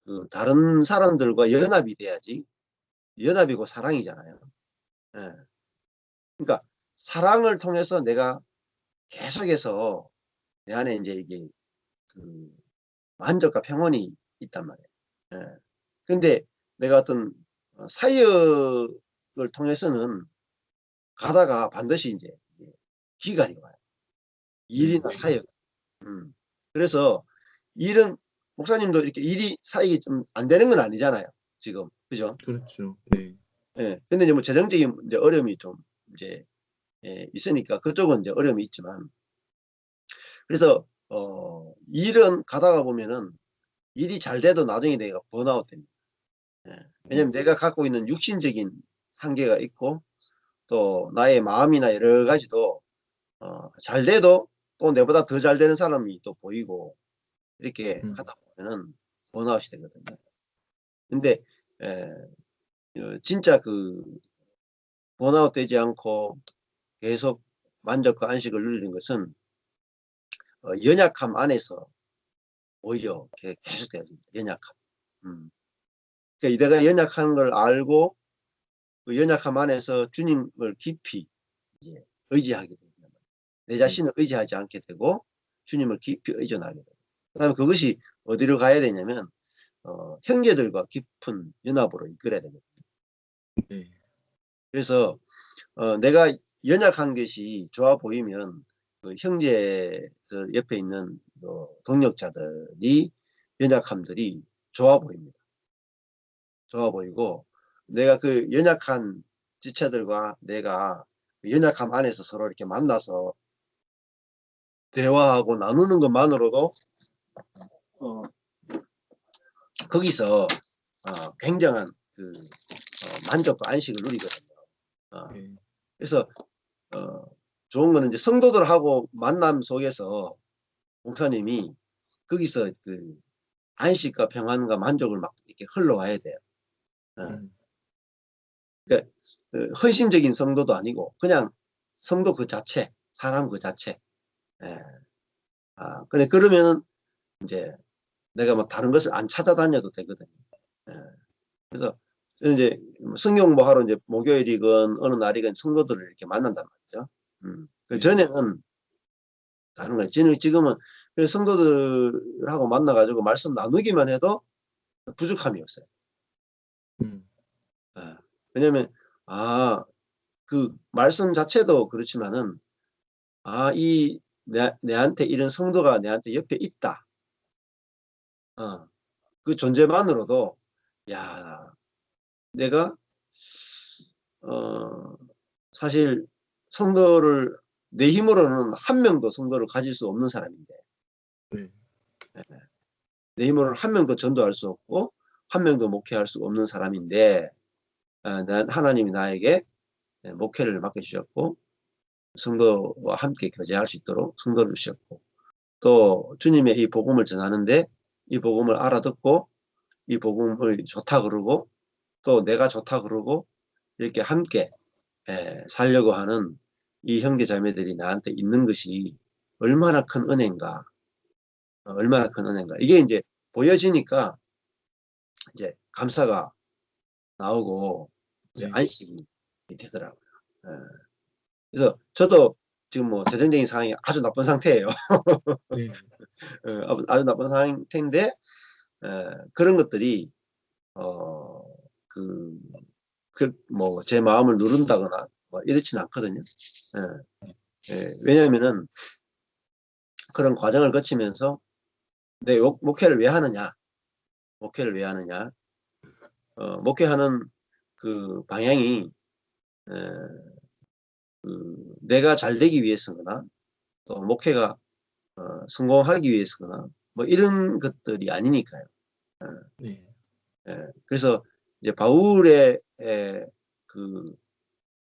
그 다른 사람들과 연합이 돼야지. 연합이고 사랑이잖아요. 예. 그러니까 사랑을 통해서 내가 계속해서 내 안에 이제 이게 그 만족과 평온이 있단 말이에요. 예. 근데 내가 어떤 사역을 통해서는 가다가 반드시 이제 기간이 와요. 일이나 네. 사역. 음. 그래서 일은 목사님도 이렇게 일이 사역이 좀 안 되는 건 아니잖아요. 지금. 그죠? 그렇죠. 네. 예. 근데 이제 뭐 재정적인 이제 어려움이 좀 이제 있으니까 그쪽은 이제 어려움이 있지만 그래서 일은 가다가 보면은 일이 잘 돼도 나중에 내가 번아웃 됩니다. 예. 왜냐면 내가 갖고 있는 육신적인 한계가 있고 또 나의 마음이나 여러 가지도 잘 돼도 또 내보다 더 잘 되는 사람이 또 보이고 이렇게 음. 하다 보면은 번아웃이 되거든요. 근데 에, 진짜 그 번아웃 되지 않고 계속 만족과 안식을 누리는 것은 연약함 안에서 오히려 계속돼야 됩니다. 연약함. 음. 그러니까 내가 연약한 걸 알고 그 연약함 안에서 주님을 깊이 이제 의지하게 됩니다. 내 네. 자신을 의지하지 않게 되고 주님을 깊이 의존하게 돼요. 그다음에 그것이 어디로 가야 되냐면 형제들과 깊은 연합으로 이끌어야 되거든요. 네. 그래서 내가 연약한 것이 좋아 보이면 그 형제들 옆에 있는 동력자들이 연약함들이 좋아 보입니다. 좋아 보이고 내가 그 연약한 지체들과 내가 그 연약함 안에서 서로 이렇게 만나서 대화하고 나누는 것만으로도 어, 거기서 굉장한 그 만족과 안식을 누리거든요. 어, 네. 그래서 어, 좋은 거는 이제 성도들하고 만남 속에서 목사님이 거기서 그 안식과 평안과 만족을 막 이렇게 흘러와야 돼요. 어, 음. 그러니까 헌신적인 성도도 아니고 그냥 성도 그 자체, 사람 그 자체. 예. 근데 그러면은 이제 내가 뭐 다른 것을 안 찾아다녀도 되거든요. 예. 그래서 저는 이제 성경 공부하러 이제 목요일이건 어느 날이건 성도들을 이렇게 만난단 말이죠. 그 네. 전에는 다른 거예요. 지금은 그 성도들하고 만나가지고 말씀 나누기만 해도 부족함이 없어요. 음. 예. 왜냐면, 아, 그 말씀 자체도 그렇지만은, 내한테 이런 성도가 내한테 옆에 있다. 어, 그 존재만으로도, 야, 내가, 어, 사실 성도를, 내 힘으로는 한 명도 성도를 가질 수 없는 사람인데, 네. 내 힘으로는 한 명도 전도할 수 없고, 한 명도 목회할 수 없는 사람인데, 하나님이 나에게 목회를 맡겨주셨고, 성도와 함께 교제할 수 있도록 성도를 주셨고, 또 주님의 이 복음을 전하는데 이 복음을 알아듣고 이 복음을 좋다 그러고 또 내가 좋다 그러고 이렇게 함께 살려고 하는 이 형제 자매들이 나한테 있는 것이 얼마나 큰 은혜인가, 얼마나 큰 은혜인가. 이게 이제 보여지니까 이제 감사가 나오고 이제 네. 안식이 되더라고요. 예. 그래서 저도 지금 뭐 재정적인 상황이 아주 나쁜 상태예요. 네. 아주 나쁜 상태인데 그런 것들이 어, 그, 뭐, 제 마음을 누른다거나, 뭐, 이렇지는 않거든요. 왜냐하면은, 그런 과정을 거치면서, 내 목회를 왜 하느냐, 목회를 왜 하느냐, 목회하는 그 방향이, 에, 내가 잘 되기 위해서거나, 또 목회가, 성공하기 위해서거나, 뭐, 이런 것들이 아니니까요. 어, 네. 그래서, 이제 바울의, 그,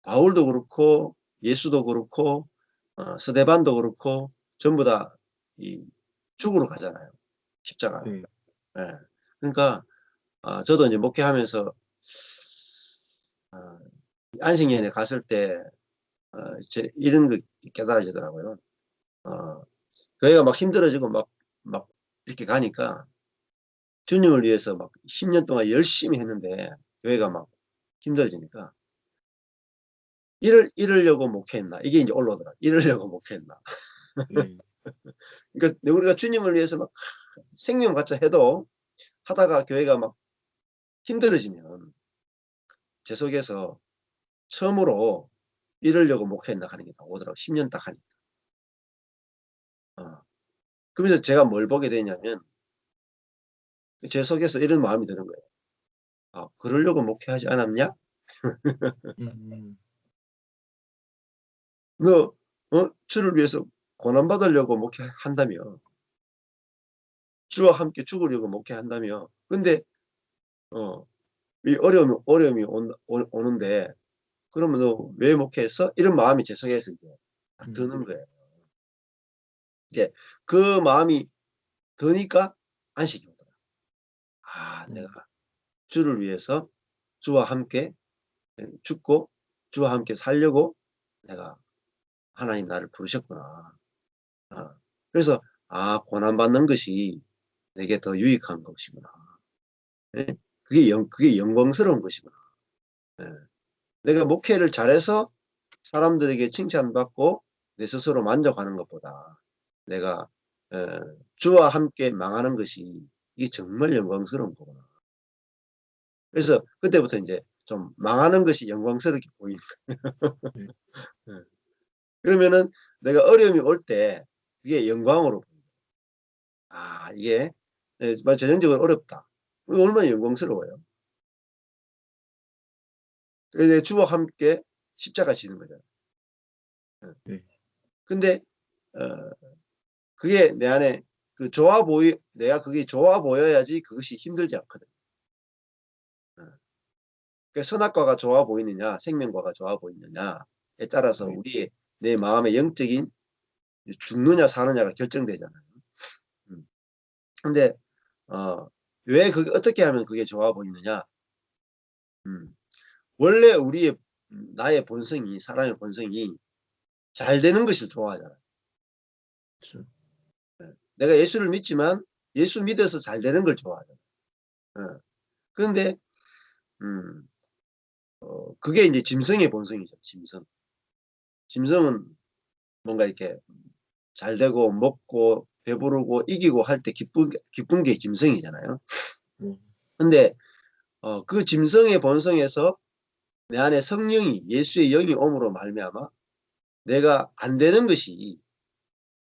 바울도 그렇고 예수도 그렇고 스데반도 그렇고 전부 다 이 죽으러 가잖아요. 십자가. 네. 예. 그러니까 저도 이제 목회하면서 어, 안식년에 갔을 때 이런 거 깨달아지더라고요. 교회가 막 힘들어지고 막 이렇게 가니까 주님을 위해서 막 10년 동안 열심히 했는데 교회가 막 힘들어지니까 이러려고 목회했나? 이게 이제 올라오더라. 이러려고 목회했나? 네. 그러니까 우리가 주님을 위해서 막 생명 바쳐 해도 하다가 교회가 막 힘들어지면 제 속에서 처음으로 이러려고 목회했나 하는 게 나오더라고. 10년 딱 하니까. 그러면서 제가 뭘 보게 되냐면 제 속에서 이런 마음이 드는 거예요. 아, 그러려고 목회하지 않았냐? 음. 너 주를 위해서 고난받으려고 목회한다며, 주와 함께 죽으려고 목회한다며, 근데 이 어려움이 오는데 그러면 너 왜 목회했어? 이런 마음이 제 속에서 이제 딱 드는 거예요. 이게 그 마음이 드니까 안식이 오더라. 아, 내가 주를 위해서 주와 함께 죽고 주와 함께 살려고 내가 하나님 나를 부르셨구나. 아, 그래서 고난받는 것이 내게 더 유익한 것이구나. 예? 그게 영광스러운 것이구나. 예. 내가 목회를 잘해서 사람들에게 칭찬받고 내 스스로 만족하는 것보다 내가 에, 주와 함께 망하는 것이 이게 정말 영광스러운 거구나. 그래서 그때부터 이제 좀 망하는 것이 영광스럽게 보이는 네. 거예요. 그러면은 내가 어려움이 올 때 그게 영광으로 보여요. 이게 전형적으로 어렵다. 이거 얼마나 영광스러워요. 그래서 주와 함께 십자가 지는 거잖아요. 네. 근데 어, 그게 내 안에 내가 그게 좋아 보여야지 그것이 힘들지 않거든. 그 선악과가 좋아 보이느냐, 생명과가 좋아 보이느냐에 따라서 네. 내 마음의 영적인 죽느냐 사느냐가 결정되잖아요. 음. 근데 왜 그게 어떻게 하면 그게 좋아 보이느냐? 음. 원래 나의 본성이 사람의 본성이 잘 되는 것을 좋아하잖아요. 그렇죠. 내가 예수를 믿지만 예수 믿어서 잘 되는 걸 좋아하잖아요. 그런데 음, 그게 이제 짐승의 본성이죠. 짐승. 짐승은 뭔가 이렇게 잘 되고 먹고 배부르고 이기고 할 때 기쁜 게 짐승이잖아요. 네. 근데 그 짐승의 본성에서 내 안에 성령이 예수의 영이 옴으로 말미암아 내가 안 되는 것이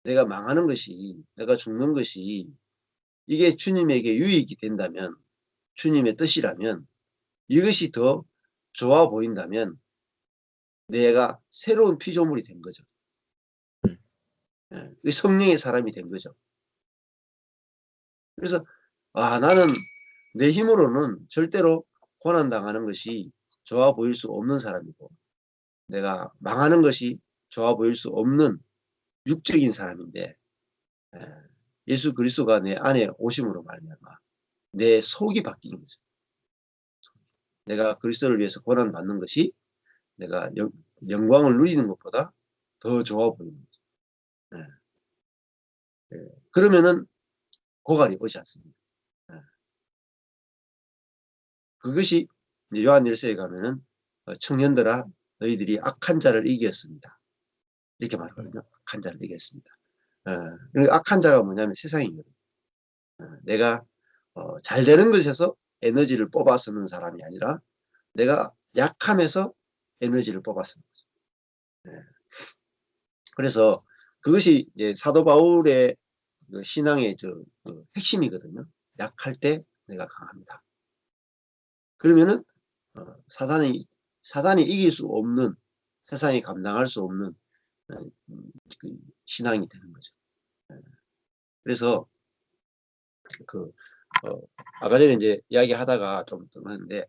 내가 망하는 것이 내가 죽는 것이 이게 주님에게 유익이 된다면 주님의 뜻이라면 이것이 더 좋아 보인다면 내가 새로운 피조물이 된 거죠. 네. 성령의 사람이 된 거죠. 그래서 나는 내 힘으로는 절대로 고난당하는 것이 좋아 보일 수 없는 사람이고 내가 망하는 것이 좋아 보일 수 없는 육적인 사람인데 예수 그리스도가 내 안에 오심으로 말미암아 내 속이 바뀐 거죠. 내가 그리스도를 위해서 고난받는 것이 내가 영광을 누리는 것보다 더 좋아 보이는 거죠. 그러면은 고갈이 오지 않습니다. 예. 그것이 이제 요한일서에 가면은 청년들아 너희들이 악한 자를 이겼습니다. 이렇게 말하거든요. 악한 자를 이겼습니다. 그러니까 악한 자가 뭐냐면 세상이거든요. 내가 잘 되는 것에서 에너지를 뽑아 쓰는 사람이 아니라 내가 약함에서 에너지를 뽑아 쓰는 거죠. 그래서 그것이 이제 사도 바울의 그 신앙의 그 핵심이거든요. 약할 때 내가 강합니다. 그러면은 사단이 이길 수 없는 세상이 감당할 수 없는 어, 그 신앙이 되는 거죠. 그래서 그 아까 전에 이제 이야기하다가 좀 했는데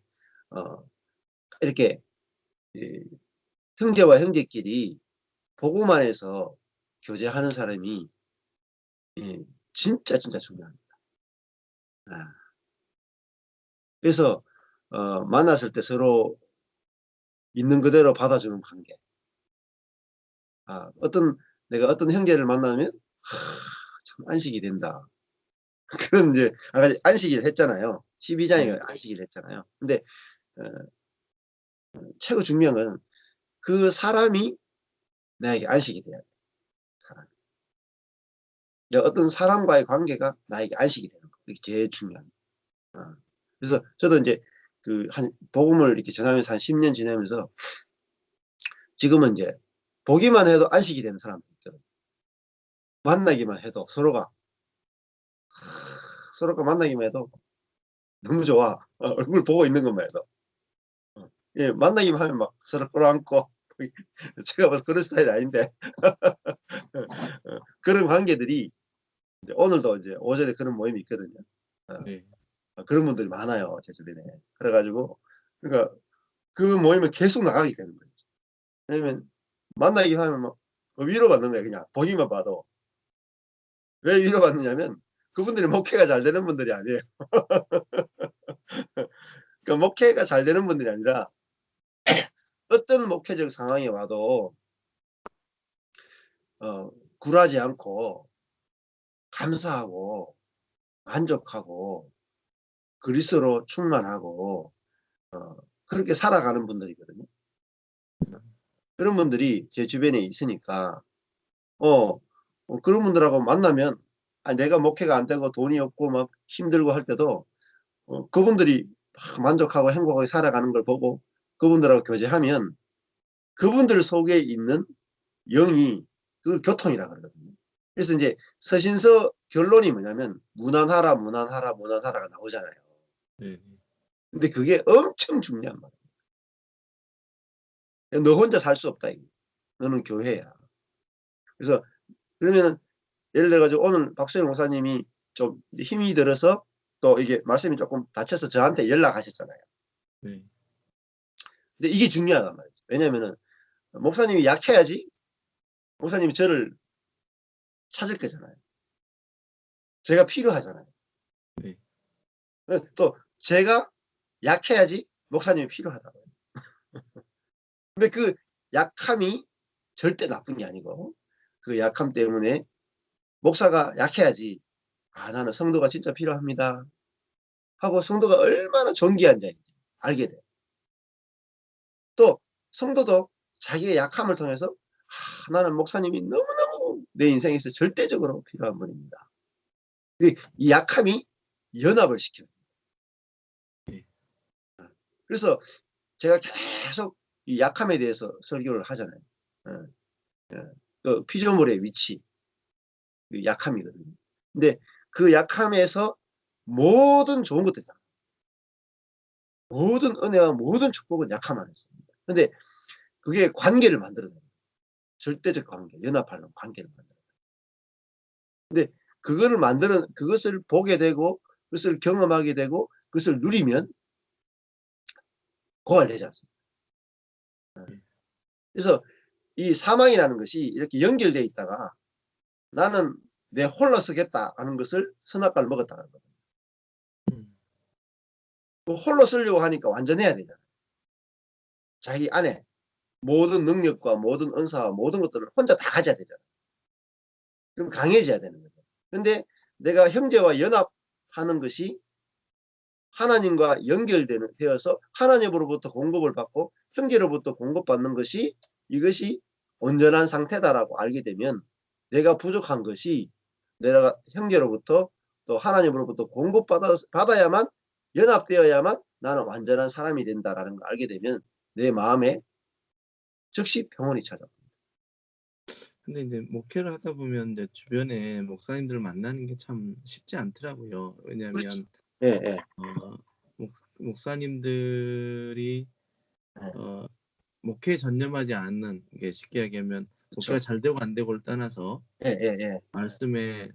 이렇게 이 형제와 형제끼리 복음 안에서 교제하는 사람이 예, 진짜 중요합니다. 아, 그래서 만났을 때 서로 있는 그대로 받아주는 관계. 내가 어떤 형제를 만나면 참 안식이 된다. 그런 이제 아까 안식일 했잖아요. 12장에 네. 안식일 했잖아요. 근데 어 최고 중요한 건 그 사람이 나에게 안식이 돼야 돼. 사람이. 어떤 사람과의 관계가 나에게 안식이 되는 거. 그게 제일 중요한 거. 그래서 저도 인제 그 한 복음을 이렇게 전하면서 한 10년 지나면서 지금은 인제 보기만 해도 안식이 되는 사람들 있죠. 만나기만 해도 서로가 만나기만 해도 너무 좋아. 얼굴 보고 있는 것만 해도. 예, 만나기만 하면 막 서로 끌어안고 제가 뭐 그런 스타일이 아닌데 그런 관계들이 이제 오늘도 이제 오전에 그런 모임이 있거든요. 어 네. 그런 분들이 많아요, 제 주변에. 그래 가지고 그러니까 그 모임에 계속 나가게 되는 거예요. 왜냐면 만나기만 하면 막 위로받는 거예요, 그냥 보기만 봐도. 왜 위로받느냐면 그분들이 목회가 잘 되는 분들이 아니에요. 그러니까 목회가 잘 되는 분들이 아니라 어떤 목회적 상황이 와도 굴하지 않고 감사하고 만족하고 그리스도로 충만하고 어 그렇게 살아가는 분들이거든요. 음. 그런 분들이 제 주변에 있으니까 어 그런 분들하고 만나면 내가 목회가 안 되고 돈이 없고 막 힘들고 할 때도 그분들이 막 만족하고 행복하게 살아가는 걸 보고 그분들하고 교제하면 그분들 속에 있는 영이 그걸 교통이라 그러거든요. 그래서 인제 서신서 결론이 뭐냐면 "무난하라, 무난하라, 무난하라."가 나오잖아요. 네네. 근데 그게 엄청 중요한 말이에요. "너 혼자 살 수 없다." 이거. "너는 교회야." 그래서 그러면은 예를 들어 가지고 오늘 박수영 목사님이 좀 이제 힘이 들어서 또 이게 말씀이 쪼끔 다쳐서 저한테 연락하셨잖아요. 네. 근데 이게 중요하단 말이죠. 왜냐면은 목사님이 약해야지 목사님이 저를 찾을 거잖아요. 제가 필요하잖아요. 네. 또 제가 약해야지 목사님이 필요하다고요. 근데 그 약함이 절대 나쁜 게 아니고 그 약함 때문에 목사가 약해야지 '아 나는 성도가 진짜 필요합니다.' 하고 성도가 얼마나 존귀한 자인지 알게 돼요. 또 성도도 자기의 약함을 통해서 '아 나는 목사님이 너무너무 내 인생에서 절대적으로 필요한 분입니다.' 이 약함이 연합을 시켜요. 네. 그래서 제가 계속 이 약함에 대해서 설교를 하잖아요. 예. 예. 그 피조물의 위치 그 약함이거든요. 근데 그 약함에서 모든 좋은 것들이 다 모든 은혜와 모든 축복은 약함 안에 있습니다. 근데 그게 관계를 만들어 내요. 절대적 관계, 연합하는 관계를 만들어요. 근데 그거를 만드는 그것을 보게 되고 그것을 경험하게 되고 그것을 누리면 고갈되지 않습니다. 네. 그래서 이 사망이라는 것이 이렇게 연결되어 있다가 '나는 내 홀로 서겠다.' 하는 것을 선악과를 먹었다는 거예요. 음. 그 홀로 서려고 하니까 완전해야 되잖아요. 자기 안에 모든 능력과 모든 은사와 모든 것들을 혼자 다 가져야 되잖아요. 그럼 강해져야 되는 거죠. 근데 내가 형제와 연합하는 것이 하나님과 되어서 하나님으로부터 공급을 받고 형제로부터 공급받는 것이 이것이 온전한 상태다라고 알게 되면 내가 부족한 것이 내가 형제로부터 또 하나님으로부터 받아야만 연합되어야만 나는 완전한 사람이 된다라는 걸 알게 되면 내 마음에 즉시 평온이 찾아옵니다. 근데 이제 목회를 하다 보면 이제 주변에 목사님들을 만나는 게 참 쉽지 않더라고요. 그렇지. 왜냐하면 예예. 어 목사님들이 예. 어 목회에 전념하지 않는, 이게 쉽게 얘기하면 목회가 그쵸. 잘 되고 안 되고를 떠나서 예예예. 말씀에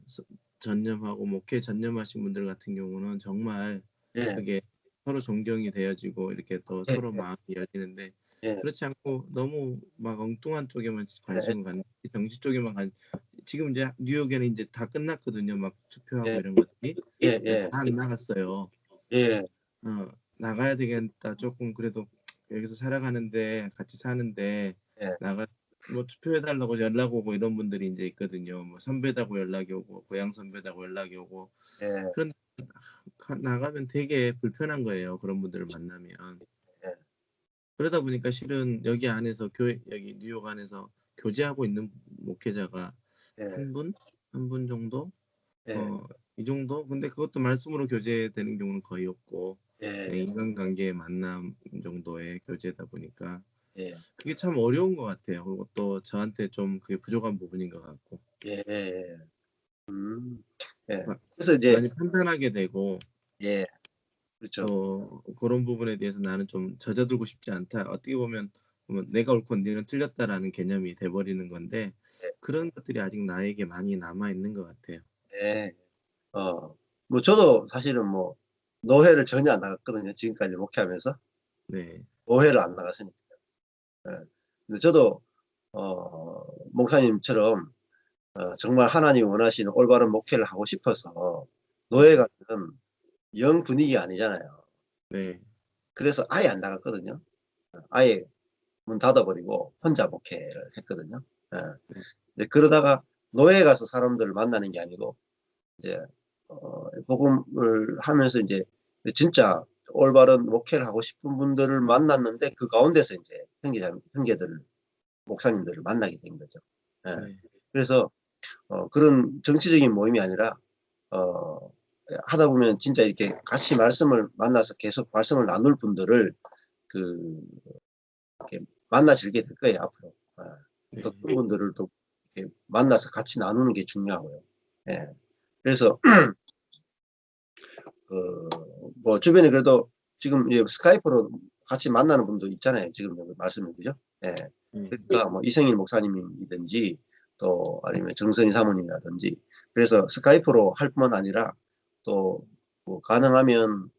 전념하고 목회에 전념하신 분들 같은 경우는 정말 예. 그게 서로 존경이 되어지고 이렇게 또 예 서로 예. 마음이 열리는데, 예. 그렇지 않고 너무 막 엉뚱한 쪽에만 예 관심을 갖는, 정치 쪽에만 지금 이제 뉴욕에는 이제 다 끝났거든요. 막 투표하고 예. 이런 것들이. 네, 다 예예. 안 나갔어요. 예. 나가야 되겠다. 조금 그래도 여기서 살아가는데, 같이 사는데 예. 나가 뭐 투표해 달라고 연락 오고 이런 분들이 인제 있거든요. 뭐 선배다고 연락이 오고 고향 선배다고 연락이 오고. 예. 그런데 나가면 되게 불편한 거예요, 그런 분들을 만나면. 예. 그러다 보니까 실은 여기 안에서 교회 여기 뉴욕 안에서 교제하고 있는 목회자가 예. 한 분? 한 분 정도? 예. 이 정도? 근데 그것도 말씀으로 교제되는 경우는 거의 없고 그냥 예. 인간관계의 만남 정도의 교제다 보니까 예. 그게 참 어려운 것 같아요. 그리고 또 저한테 좀 그게 부족한 부분인 것 같고 예예예. 음. 예. 마 그래서 이제 많이 판단하게 되고 예. 그렇죠. 또 그런 부분에 대해서 '나는 좀 젖어들고 싶지 않다.' 어떻게 보면 내가 옳고 너는 틀렸다라는 개념이 돼 버리는 건데 예. 그런 것들이 아직 나에게 많이 남아 있는 것 같아요. 예. 뭐 저도 사실은 뭐 노회를 전혀 안 나갔거든요, 지금까지 목회하면서. 네. 노회를 안 나갔으니까. 예. 근데 저도 목사님처럼 정말 하나님이 원하시는 올바른 목회를 하고 싶어서 노예 네. 가면은 영 분위기가 아니잖아요. 네. 그래서 아예 안 나갔거든요. 아예 문 닫아 버리고 혼자 목회를 했거든요. 예. 네. 근데 그러다가 노예 가서 사람들을 만나는 게 아니고 이제 복음을 하면서 인제 진짜 올바른 목회를 하고 싶은 분들을 만났는데 그 가운데서 인제 형제들 목사님들을 만나게 된 거죠. 예. 네. 그래서 그런 정치적인 모임이 아니라 어 하다 보면 진짜 이렇게 같이 말씀을 만나서 계속 말씀을 나눌 분들을 그 이렇게 만나지게 될 거예요, 앞으로. 또 네. 그분들을 또 이렇게 만나서 같이 나누는 게 중요하고요. 예. 그래서 그 뭐 주변에 그래도 지금 이제 스카이프로 같이 만나는 분도 있잖아요, 지금 여기 말씀을 그죠? 예. 네. 그러니까 뭐 이성일 목사님이든지 또 아니면 정선희 사모님이라든지 그래서 스카이프로 할 뿐만 아니라 또 뭐 가능하면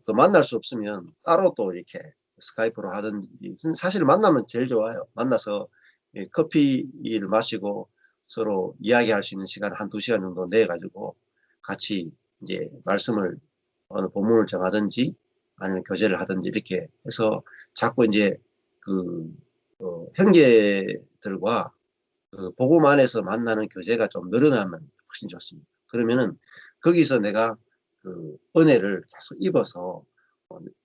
또 만날 수 없으면 따로 또 이렇게 스카이프로 하든지 사실 만나면 제일 좋아요. 만나서 예 커피를 마시고 서로 이야기할 수 있는 시간을 한 2 시간 정도 내 가지고 같이 인제 말씀을 어느 본문을 정하든지 아니면 교제를 하든지 이렇게 해서 자꾸 인제 그 형제들과 그 복음 안에서 만나는 교제가 좀 늘어나면 훨씬 좋습니다. 그러면은 거기서 내가 그 은혜를 계속 입어서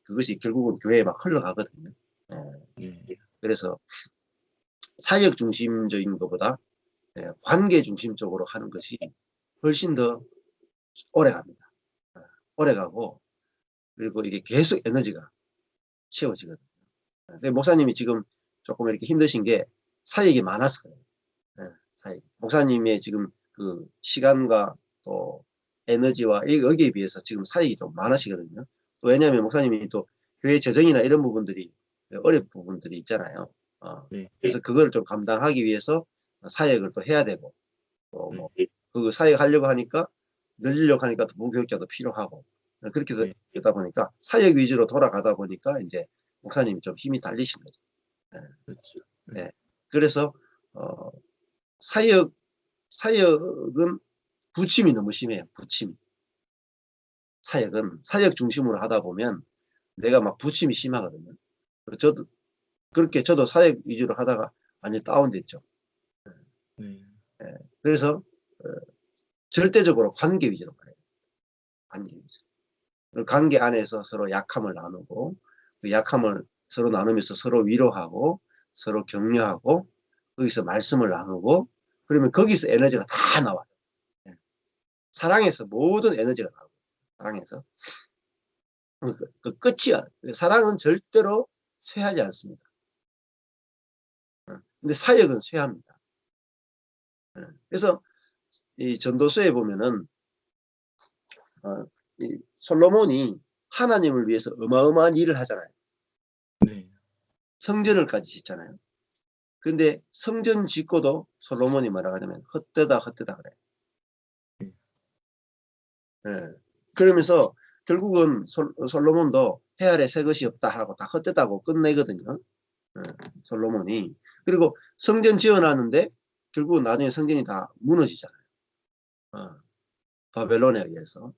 그것이 결국은 교회에 막 흘러가거든요. 예. 네. 그래서 사역 중심적인 것보다 예 관계 중심적으로 하는 것이 훨씬 더 오래갑니다. 예. 오래가고 그리고 이게 계속 에너지가 채워지거든요. 예. 근데 목사님이 지금 쪼끔 이렇게 힘드신 게 사역이 많아서 그래요. 예. 사역. 목사님의 지금 그 시간과 또 에너지와 여기에 비해서 지금 사역이 좀 많으시거든요. 또 왜냐하면 목사님이 또 교회 재정이나 이런 부분들이 어려운 부분들이 있잖아요. 네. 그래서 그걸 좀 감당하기 위해서 사역을 또 해야 되고 또 네. 뭐 그 사역하려고 하니까 늘리려고 하니까 또 무교육자도 필요하고 그렇게 네. 되다 보니까 사역 위주로 돌아가다 보니까 인제 목사님이 좀 힘이 달리신 거죠. 그렇죠. 예. 네. 예. 그래서 어 사역은 부침이 너무 심해요, 부침이. 사역은 사역 중심으로 하다 보면 내가 막 부침이 심하거든요. 저도 그렇게 저도 사역 위주로 하다가 완전히 다운됐죠. 네. 예. 그래서 어 절대적으로 관계 위주로 가요, 관계 위주로. 그 관계 안에서 서로 약함을 나누고 그 약함을 서로 나누면서 서로 위로하고 서로 격려하고 거기서 말씀을 나누고 그러면 거기서 에너지가 다 나와요. 예. 사랑에서 모든 에너지가 나오고 사랑에서. 그 끝이야. 사랑은 절대로 쇠하지 않습니다. 근데 사역은 쇠합니다. 그래서 이 전도서에 보면은 어 이 솔로몬이 하나님을 위해서 어마어마한 일을 하잖아요. 네. 성전을까지 짓잖아요. 근데 성전 짓고도 솔로몬이 뭐라 그러냐면 헛되다, 헛되다 그래요. 네. 예. 그러면서 결국은 솔로몬도 "해 아래 새 것이 없다." 하고 다 헛되다고 끝내거든요. 예. 솔로몬이. 그리고 성전 지어 놨는데 결국은 나중에 성전이 다 무너지잖아요. 어. 바벨론에 의해서.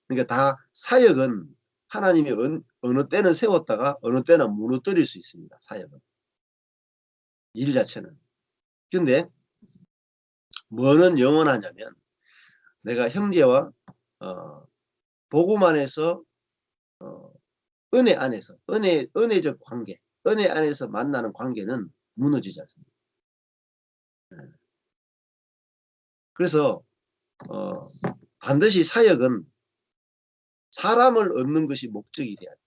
그러니까 다 사역은 하나님이 어느 때는 세웠다가 어느 때는 무너뜨릴 수 있습니다, 사역은. 일 자체는. 근데 뭐는 영원하냐면 내가 형제와 복음 안에서 어, 은혜 안에서 은혜적 관계, 은혜 안에서 만나는 관계는 무너지지 않습니다. 예. 그래서 어, 반드시 사역은 사람을 얻는 것이 목적이 돼야 돼요.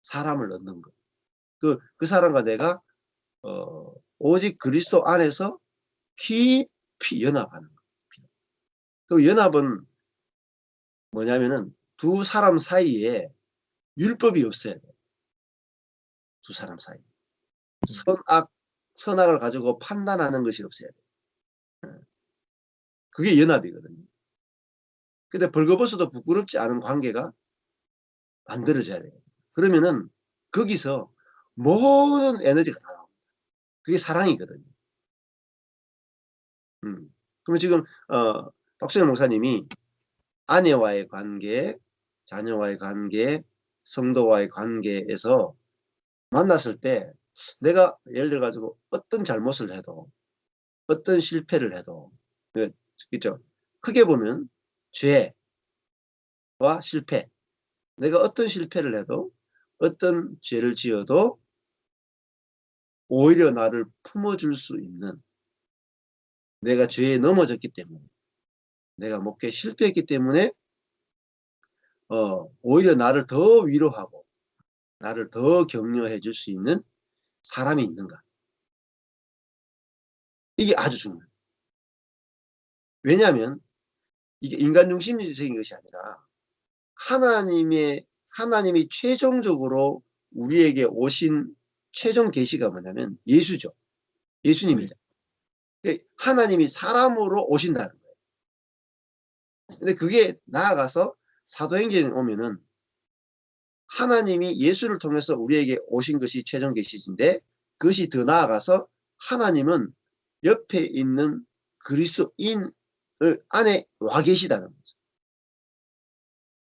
사람을 얻는 것. 그 사람과 내가 오직 그리스도 안에서 깊이 연합하는 것. 그 연합은 뭐냐면은 두 사람 사이에 율법이 없어야 돼요. 두 사람 사이. 음. 선악을 가지고 판단하는 것이 없어야 돼요. 예. 그게 연합이거든요. 근데 벌거벗어도 부끄럽지 않은 관계가 만들어져야 돼요. 그러면은 거기서 모든 에너지가 다 나옵니다. 그게 사랑이거든요. 그러면 지금 박수영 목사님이 아내와의 관계, 자녀와의 관계, 성도와의 관계에서 만났을 때 내가 예를 들어 가지고 어떤 잘못을 해도 어떤 실패를 해도 있죠. 크게 보면 죄와 실패. 내가 어떤 실패를 해도 어떤 죄를 지어도 오히려 나를 품어줄 수 있는, 내가 죄에 넘어졌기 때문에, 내가 목회에 실패했기 때문에 오히려 나를 더 위로하고 나를 더 격려해 줄 수 있는 사람이 있는가. 이게 아주 중요해요. 왜냐하면 이게 인간 중심적인 것이 아니라 하나님이 최종적으로 우리에게 오신 최종 계시가 뭐냐면 예수죠. 네. 예수님이죠. 하나님이 사람으로 오신다는 거예요. 근데 그게 나아가서 사도행전에 오면은 하나님이 예수를 통해서 우리에게 오신 것이 최종 계시인데, 그것이 더 나아가서 하나님은 옆에 있는 그리스도인을 안에 와 계시다는 거죠.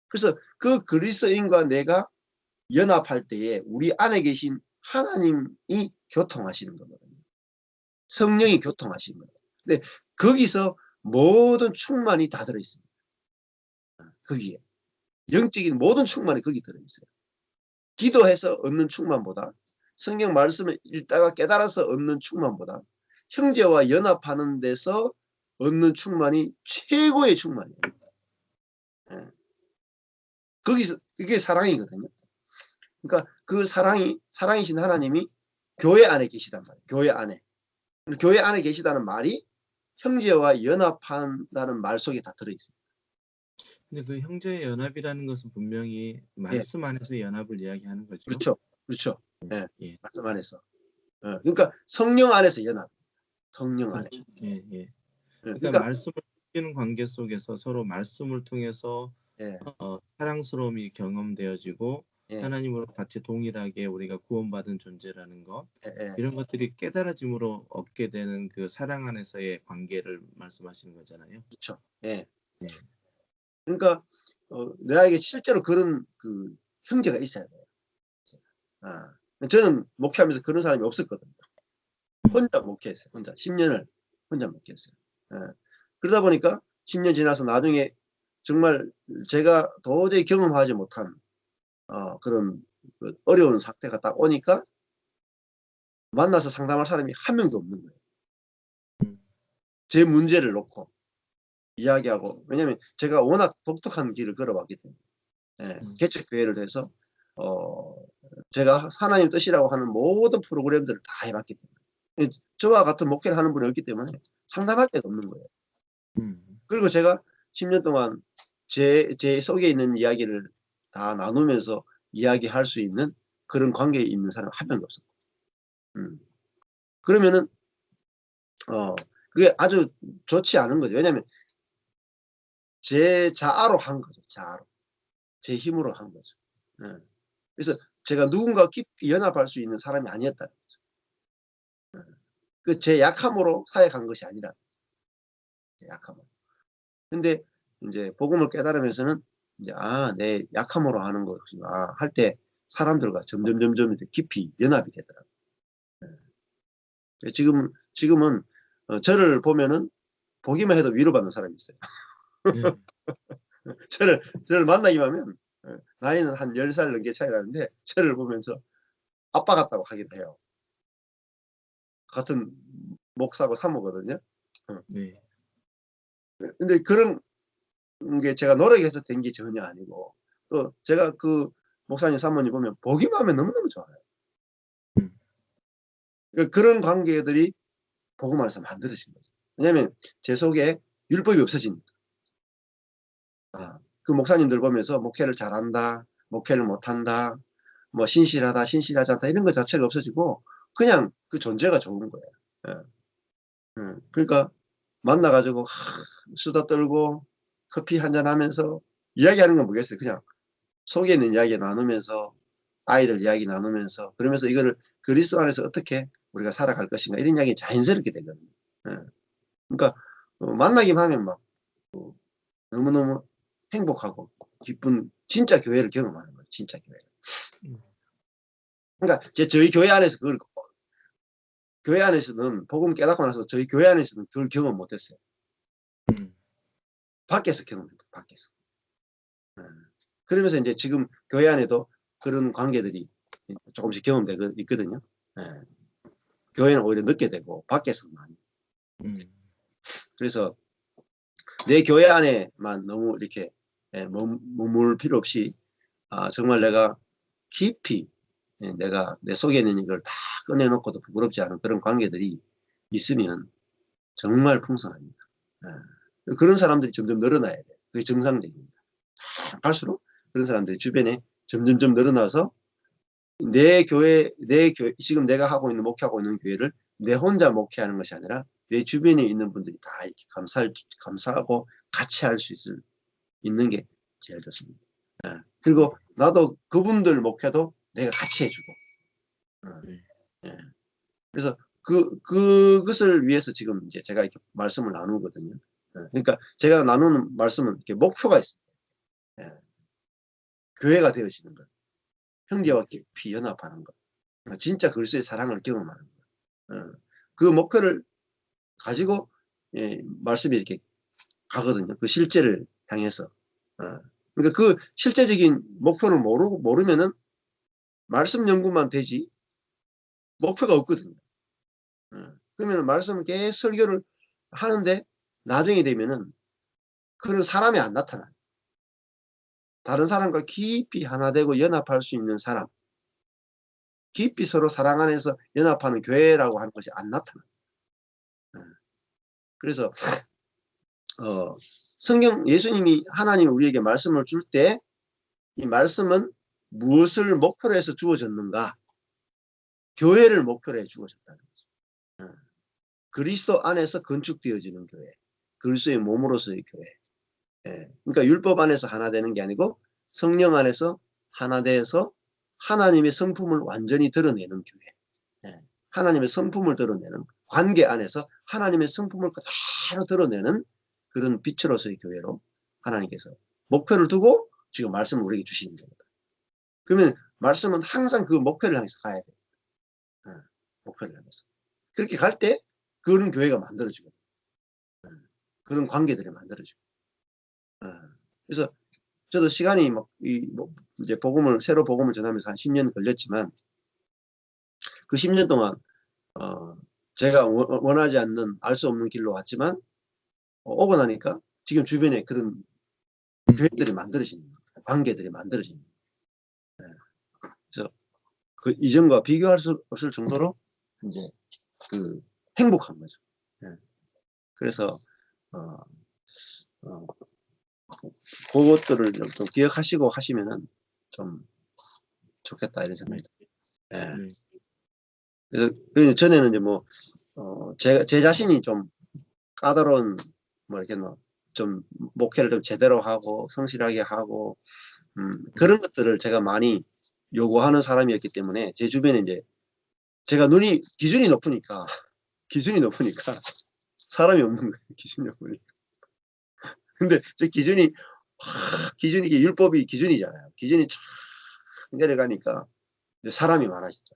그래서 그 그리스도인과 내가 연합할 때에 우리 안에 계신 하나님이 교통하시는 거거든요. 성령이 교통하시는 거예요. 근데 거기서 모든 충만이 다 들어있습니다. 거기에. 영적인 모든 충만이 거기 들어있어요. 기도해서 얻는 충만보다, 성경 말씀을 읽다가 깨달아서 얻는 충만보다 형제와 연합하는 데서 얻는 충만이 최고의 충만이에요. 예. 거기서 그게 사랑이거든요. 그러니까 그 사랑이신 하나님이 교회 안에 계시단 말이에요. 교회 안에. 교회 안에 계시다는 말이 형제와 연합한다는 말 속에 다 들어있어요. 근데 그 형제의 연합이라는 것은 분명히 예, 말씀 안에서 연합을 이야기하는 거죠? 그렇죠. 그렇죠. 예, 예. 말씀 안에서. 그러니까 성령 안에서 연합. 성령 안에. 그렇죠. 예, 예. 그러니까 그러니까 말씀을 듣는 관계 속에서 서로 말씀을 통해서 예, 사랑스러움이 경험되어지고 예, 하나님으로 같이 동일하게 우리가 구원받은 존재라는 것, 예, 예, 이런 것들이 깨달아짐으로 얻게 되는 그 사랑 안에서의 관계를 말씀하시는 거잖아요. 그렇죠. 예. 예. 그러니까 나에게 실제로 그런 그 형제가 있어야 돼요. 아, 저는 목회하면서 그런 사람이 없었거든요. 혼자 목회했어요. 혼자 10년을 혼자 목회했어요. 예. 그러다 보니까 10년 지나서 나중에 정말 제가 도저히 경험하지 못한 그런 그 어려운 사태가 딱 오니까 만나서 상담할 사람이 한 명도 없는 거예요. 음. 제 문제를 놓고 이야기하고. 왜냐하면 제가 워낙 독특한 길을 걸어왔기 때문에. 예, 음. 개척교회를 해서 어, 제가 하나님 뜻이라고 하는 모든 프로그램들을 다 해봤기 때문에, 저와 같은 목회를 하는 분이 없기 때문에 상담할 데가 없는 거예요. 음. 그리고 제가 10년 동안 제 속에 있는 이야기를 다 나누면서 이야기할 수 있는 그런 관계에 있는 사람 한 명도 없었고. 그러면은 그게 아주 좋지 않은 거죠. 왜냐하면 제 자아로 한 거죠. 자아로. 제 힘으로 한 거죠. 예. 그래서 제가 누군가 깊이 연합할 수 있는 사람이 아니었다는 거죠. 그 제 약함으로 사역한 것이 아니라, 제 약함으로. 근데 이제 복음을 깨달으면서는 이제 내 약함으로 하는 것이구나 할 때 사람들과 점점 이제 깊이 연합이 되더라고요. 지금은 저를 보면은 보기만 해도 위로받는 사람이 있어요. 네. 저를 만나기만 하면 나이는 한 10살 넘게 차이 나는데 저를 보면서 아빠 같다고 하기도 해요. 같은 목사고 사모거든요. 네. 근데 그런 게 제가 노력해서 된 게 전혀 아니고 또 제가 그 목사님 사모님 보면 보기만 하면 너무너무 좋아요. 음. 그러니까 그런 관계들이 복음 안에서 만들어진 거죠. 왜냐하면 제 속에 율법이 없어집니다. 그 목사님들 보면서 목회를 잘한다, 목회를 못한다, 뭐 신실하다, 신실하지 않다 이런 것 자체가 없어지고 그냥 그 존재가 좋은 거예요. 그러니까 만나가지고 수다 떨고 커피 한잔 하면서 이야기하는 건 뭐겠어요. 그냥 속에 있는 이야기 나누면서 아이들 이야기 나누면서 그러면서 이거를 그리스도 안에서 어떻게 우리가 살아갈 것인가 이런 이야기 자연스럽게 되거든요. 그러니까 만나기만 하면 막 너무너무 행복하고 기쁜 진짜 교회를 경험하는 거예요. 진짜 교회. 그러니까 저희 교회 안에서 그걸 교회 안에서는 복음 깨닫고 나서 저희 교회 안에서는 그걸 경험 못했어요. 밖에서 경험했어요. 밖에서. 그러면서 이제 지금 교회 안에도 그런 관계들이 조금씩 경험되고 있거든요. 교회는 오히려 늦게 되고 밖에서 많이. 그래서 내 교회 안에만 너무 이렇게 머물 필요 없이 정말 내가 깊이 내가 내 속에 있는 이걸 다 꺼내놓고도 부끄럽지 않은 그런 관계들이 있으면 정말 풍성합니다. 그런 사람들이 점점 늘어나야 돼요. 그게 정상적입니다. 갈수록 그런 사람들이 주변에 점점점 늘어나서 내 교회, 지금 내가 하고 있는, 목회하고 있는 교회를 내 혼자 목회하는 것이 아니라 내 주변에 있는 분들이 다 이렇게 감사하고 같이 할 수 있는 게 제일 좋습니다. 그리고 나도 그분들 목회도 내가 같이 해주고. 그래서 그것을 위해서 지금 이제 제가 이렇게 말씀을 나누거든요. 그러니까 제가 나누는 말씀은 이렇게 목표가 있습니다. 교회가 되어지는 것. 형제와 깊이 연합하는 것. 진짜 그리스도의 사랑을 경험하는 것. 그 목표를 가지고 말씀이 이렇게 가거든요. 그 실제를 향해서. 그러니까 그 실제적인 목표를 모르면은 말씀 연구만 되지 목표가 없거든요. 그러면 말씀을 계속 설교를 하는데 나중에 되면은 그런 사람이 안 나타나요. 다른 사람과 깊이 하나 되고 연합할 수 있는 사람, 깊이 서로 사랑 안에서 연합하는 교회라고 하는 것이 안 나타나요. 그래서 성경 예수님이 하나님 우리에게 말씀을 줄 때 이 말씀은 무엇을 목표로 해서 주어졌는가? 교회를 목표로 해 주어졌다는 거죠. 그리스도 안에서 건축되어지는 교회, 그리스도의 몸으로서의 교회. 그러니까 율법 안에서 하나 되는 게 아니고 성령 안에서 하나 돼서 하나님의 성품을 완전히 드러내는 교회. 하나님의 성품을 드러내는 관계 안에서 하나님의 성품을 그대로 드러내는 그런 빛으로서의 교회로 하나님께서 목표를 두고 지금 말씀을 우리에게 주시는 겁니다. 그러면 말씀은 항상 그 목표를 향해서 가야 돼요. 목표를 향해서. 그렇게 갈 때 그런 교회가 만들어지고 그런 관계들이 만들어지고. 그래서 저도 시간이 이제 새로 복음을 전하면서 한 10년 걸렸지만 그 10년 동안 제가 원하지 않는 알 수 없는 길로 왔지만 오고 나니까 지금 주변에 그런 교회들이 만들어지는 거예요. 관계들이 만들어지는 거예요. 그래서 그 이전과 비교할 수 없을 정도로 이제 행복한 거죠. 그래서 그것들을 좀 기억하시고 하시면은 좀 좋겠다 이런 생각이 듭니다. 그래서 전에는 이제 제 자신이 좀 까다로운 이렇게 좀 목회를 좀 제대로 하고 성실하게 하고 그런 것들을 제가 많이 요구하는 사람이었기 때문에 제 주변에 이제 제가 기준이 높으니까 사람이 없는 거예요. 기준이 높으니까. 근데 저 기준이 이게 율법이 기준이잖아요. 기준이 쫙 내려가니까 사람이 많아지죠.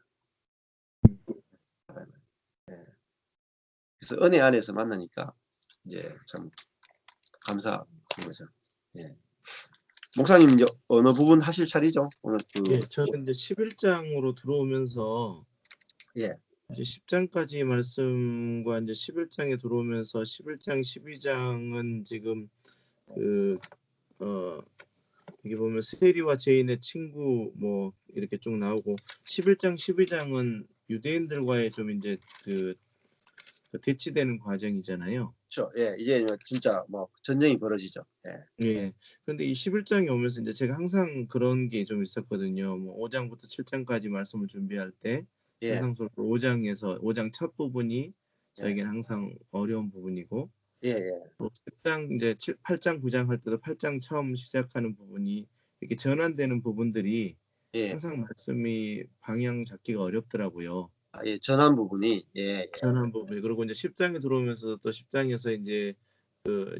그래서 은혜 안에서 만나니까 이제 참 감사한 거죠. 예. 목사님 이제 어느 부분 하실 차례죠? 오늘 예, 저는 이제 11장으로 들어오면서 예. 이제 10장까지 말씀과 이제 11장에 들어오면서 11장, 12장은 지금 여기 보면 세리와 제인의 친구 뭐 이렇게 쭉 나오고 11장, 12장은 유대인들과의 좀 이제 그 대치되는 과정이잖아요. 그렇죠. 예. 이제 진짜 뭐 전쟁이 벌어지죠. 예. 예. 그런데 이 11장에 오면서 이제 제가 항상 그런 게 좀 있었거든요. 뭐 5장부터 7장까지 말씀을 준비할 때 예. 항상 5장 첫 부분이 저에게는 항상 어려운 부분이고 예예. 또 10장 이제 8장, 9장 할 때도 8장 처음 시작하는 부분이 이렇게 전환되는 부분들이 예. 항상 말씀이 방향 잡기가 어렵더라고요. 아, 예. 전환 부분이 예. 전환 부분이. 그리고 이제 10장에 들어오면서 또 10장에서 인제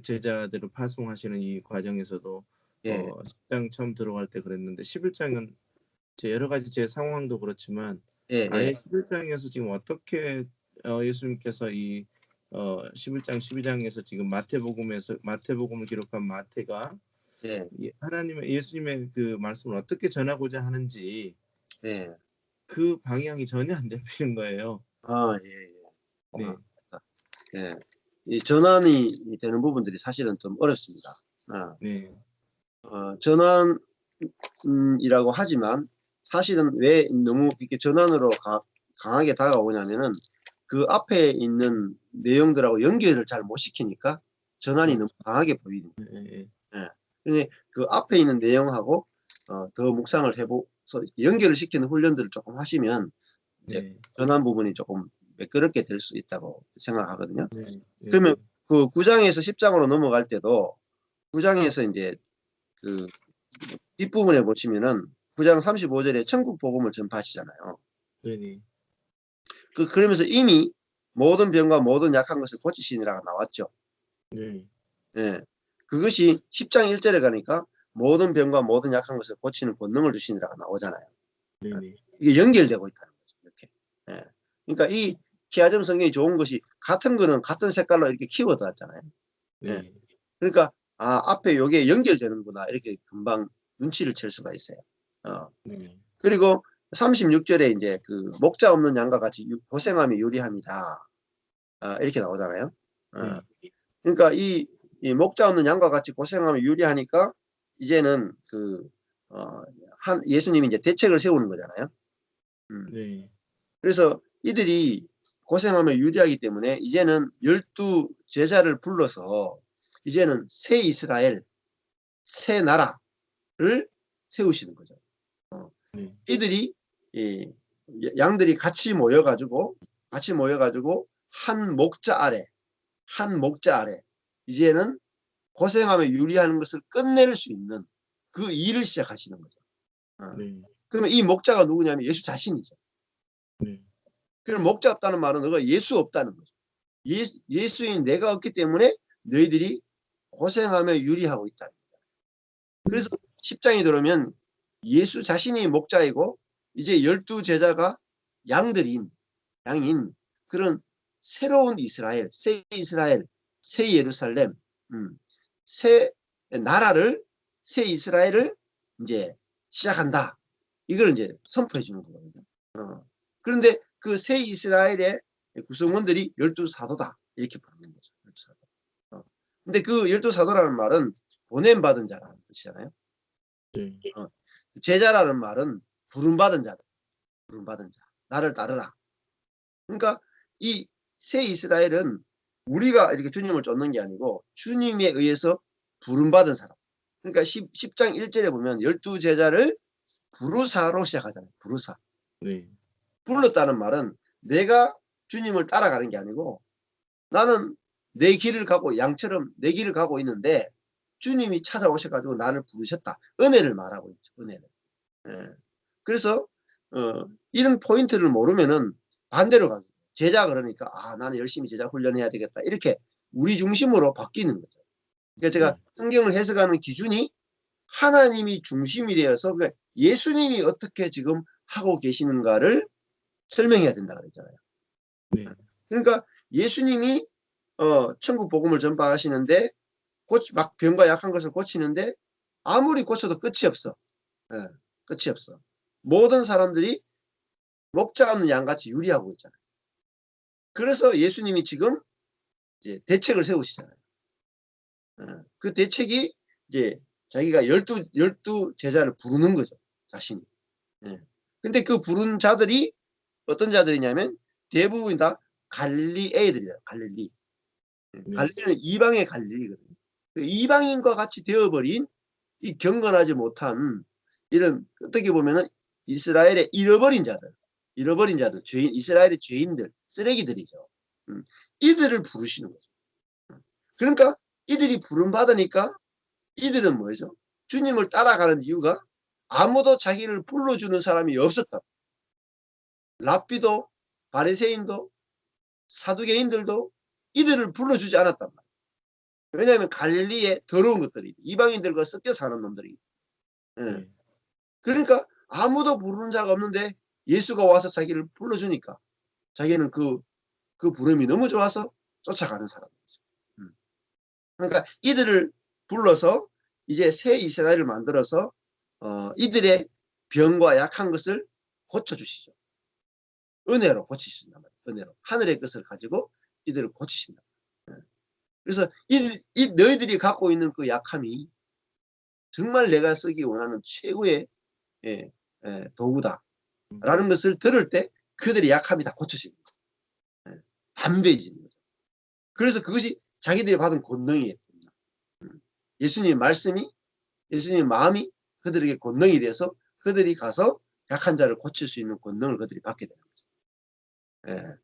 제자들을 파송하시는 이 과정에서도 예. 10장 처음 들어갈 때 그랬는데 11장은 제 여러 가지 제 상황도 그렇지만 예예. 아예 11장에서 지금 어떻게 예수님께서 이 11장, 12장에서 지금 마태복음을 기록한 마태가 예. 예수님의 그 말씀을 어떻게 전하고자 하는지 예. 그 방향이 전혀 안 잡히는 거예요. 아 예예. 아 네. 예. 이 전환이 되는 부분들이 사실은 좀 어렵습니다. 어. 네. 전환 이라고 하지만 사실은 왜 너무 이렇게 전환으로 강하게 다가오냐면은 그 앞에 있는 내용들하고 연결을 잘 못 시키니까 전환이 너무 강하게 보이는 예예. 거예요. 예. 근데 그 앞에 있는 내용하고 더 묵상을 해서 연결을 시키는 훈련들을 조금 하시면 이제 네. 전환 부분이 조금 매끄럽게 될 수 있다고 생각하거든요. 네. 그러면 네네. 그 9장에서 10장으로 넘어갈 때도 9장에서 인제 그 뒷부분에 보시면은 9장 35절에 천국 복음을 전파하시잖아요. 네네. 그러면서 이미 모든 병과 모든 약한 것을 고치시니라가 나왔죠. 네. 예. 그것이 10장 1절에 가니까 모든 병과 모든 약한 것을 고치는 권능을 주시니라가 나오잖아요. 예. 네네. 이게 연결되고 있다는 거죠. 이렇게. 예. 그러니까 이 키아점 성경이 좋은 것이 같은 거는 같은 색깔로 이렇게 키워놨잖아요. 예. 네. 그러니까 앞에 요게 연결되는구나 이렇게 금방 눈치를 챌 수가 있어요. 네. 그리고 36절에 인제 그 목자 없는 양과 같이 고생함이 유리함이다. 이렇게 나오잖아요. 어. 네. 그러니까 이 목자 없는 양과 같이 고생함이 유리하니까 이제는 예수님이 이제 대책을 세우는 거잖아요. 네. 그래서 이들이 고생하면 유리하기 때문에 이제는 12 제자를 불러서 이제는 새 이스라엘, 새 나라를 세우시는 거죠. 네. 이들이 이 양들이 같이 모여 가지고 한 목자 아래 이제는 고생하며 유리하는 것을 끝낼 수 있는 그 일을 시작하시는 거죠. 네. 그러면 이 목자가 누구냐면 예수 자신이죠. 네. 그럼 목자 없다는 말은 너가 예수 없다는 거죠. 예수인 내가 없기 때문에 너희들이 고생하며 유리하고 있다. 그래서 10장이 들어오면 예수 자신이 목자이고 이제 12 제자가 양인 그런 새로운 이스라엘, 새 예루살렘, 새 나라를, 새 이스라엘을 이제 시작한다. 이걸 이제 선포해 주는 거거든요. 그런데 그 새 이스라엘의 구성원들이 12 사도다. 이렇게 부르는 거죠. 12 사도. 근데 그 12 사도라는 말은 보냄받은 자라는 뜻이잖아요. 네. 제자라는 말은 부름받은 자, 나를 따르라. 그러니까 이 새 이스라엘은 우리가 이렇게 주님을 쫓는 게 아니고 주님에 의해서 부름받은 사람. 그러니까 10장 1절에 보면 12 제자를 부르사로 시작하잖아요. 부르사. 네. 불렀다는 말은 내가 주님을 따라가는 게 아니고 나는 내 길을 가고 양처럼 내 길을 가고 있는데 주님이 찾아오셔 가지고 나를 부르셨다. 은혜를 말하고 있죠. 은혜를. 예. 그래서 이런 포인트를 모르면은 반대로 가죠. 제자 그러니까 나는 열심히 제자 훈련해야 되겠다. 이렇게 우리 중심으로 바뀌는 거죠. 그러니까 제가 네. 성경을 해석하는 기준이 하나님이 중심이 되어서 그러니까 예수님이 어떻게 지금 하고 계시는가를 설명해야 된다 그랬잖아요. 네. 그러니까 예수님이 천국 복음을 전파하시는데 막 병과 약한 것을 고치는데 아무리 고쳐도 끝이 없어. 예, 끝이 없어. 모든 사람들이 목자 없는 양같이 유리하고 있잖아요. 그래서 예수님이 지금 이제 대책을 세우시잖아요. 그 대책이 이제 자기가 열두 제자를 부르는 거죠. 자신이. 예. 근데 그 부른 자들이 어떤 자들이냐면 대부분 다 갈릴리 애들이에요. 갈릴리. 네. 갈릴리는 이방의 갈릴리거든요. 그 이방인과 같이 되어버린 이 경건하지 못한 이런 어떻게 보면은 이스라엘의 잃어버린 자들, 죄인, 이스라엘의 죄인들, 쓰레기들이죠. 이들을 부르시는 거죠. 그러니까 이들이 부름받으니까 이들은 뭐죠? 주님을 따라가는 이유가 아무도 자기를 불러주는 사람이 없었다. 랍비도 바리새인도 사두개인들도 이들을 불러주지 않았단 말이에요. 왜냐하면 갈릴리에 더러운 것들이 이방인들과 섞여 사는 놈들이. 예. 네. 그러니까 아무도 부르는 자가 없는데 예수가 와서 자기를 불러주니까 자기는 그 부름이 너무 좋아서 쫓아가는 사람이죠. 그러니까 이들을 불러서 이제 새 이스라엘을 만들어서 이들의 병과 약한 것을 고쳐주시죠. 은혜로 고치신단 말이에요. 은혜로. 하늘의 것을 가지고 이들을 고치신다. 그래서 너희들이 갖고 있는 그 약함이 정말 내가 쓰기 원하는 최고의 도구다. 라는 것을 들을 때 그들의 약함이 다 고쳐지는 거예요. 담대해지는 거죠. 그래서 그것이 자기들이 받은 권능이에요. 예수님의 말씀이, 예수님의 마음이 그들에게 권능이 돼서 그들이 가서 약한 자를 고칠 수 있는 권능을 그들이 받게 되는 거죠. 예.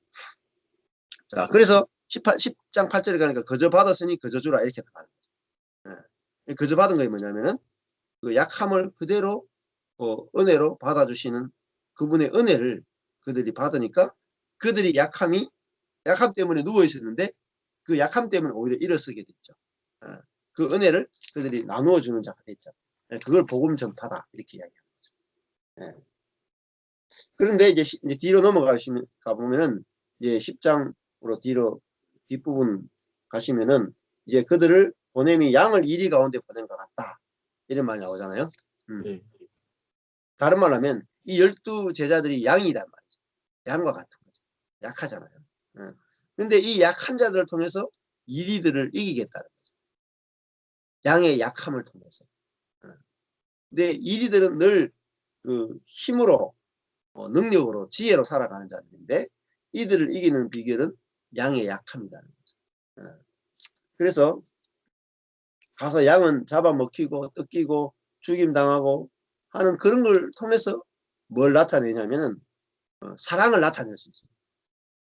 자, 그래서 10장 8절에 가니까 거저 받았으니 거저 주라 이렇게 나가는 거죠. 예. 거저 받은 게 뭐냐면은 그 약함을 그대로 은혜로 받아주시는 그분의 은혜를 그들이 받으니까 그들이 약함 때문에 누워 있었는데 그 약함 때문에 오히려 일어서게 됐죠. 그 은혜를 그들이 나누어 주는 자가 됐죠. 그걸 복음 전파다 이렇게 이야기합니다. 그런데 이제 뒤로 가보면은 이제 10장으로 뒤로 뒷부분 가시면은 이제 그들을 보냄이 양을 이리 가운데 보낸 것 같다 이런 말이 나오잖아요. 네. 다른 말로 하면 이 12 제자들이 양이란 말이죠. 양과 같은 거죠. 약하잖아요. 근데 이 약한 자들을 통해서 이리들을 이기겠다는 거죠. 양의 약함을 통해서. 근데 이리들은 늘 그 힘으로 능력으로 지혜로 살아가는 자들인데 이들을 이기는 비결은 양의 약함이라는 거죠. 그래서 가서 양은 잡아먹히고 뜯기고 죽임당하고 하는 그런 걸 통해서 뭘 나타내냐면은 사랑을 나타낼 수 있어요.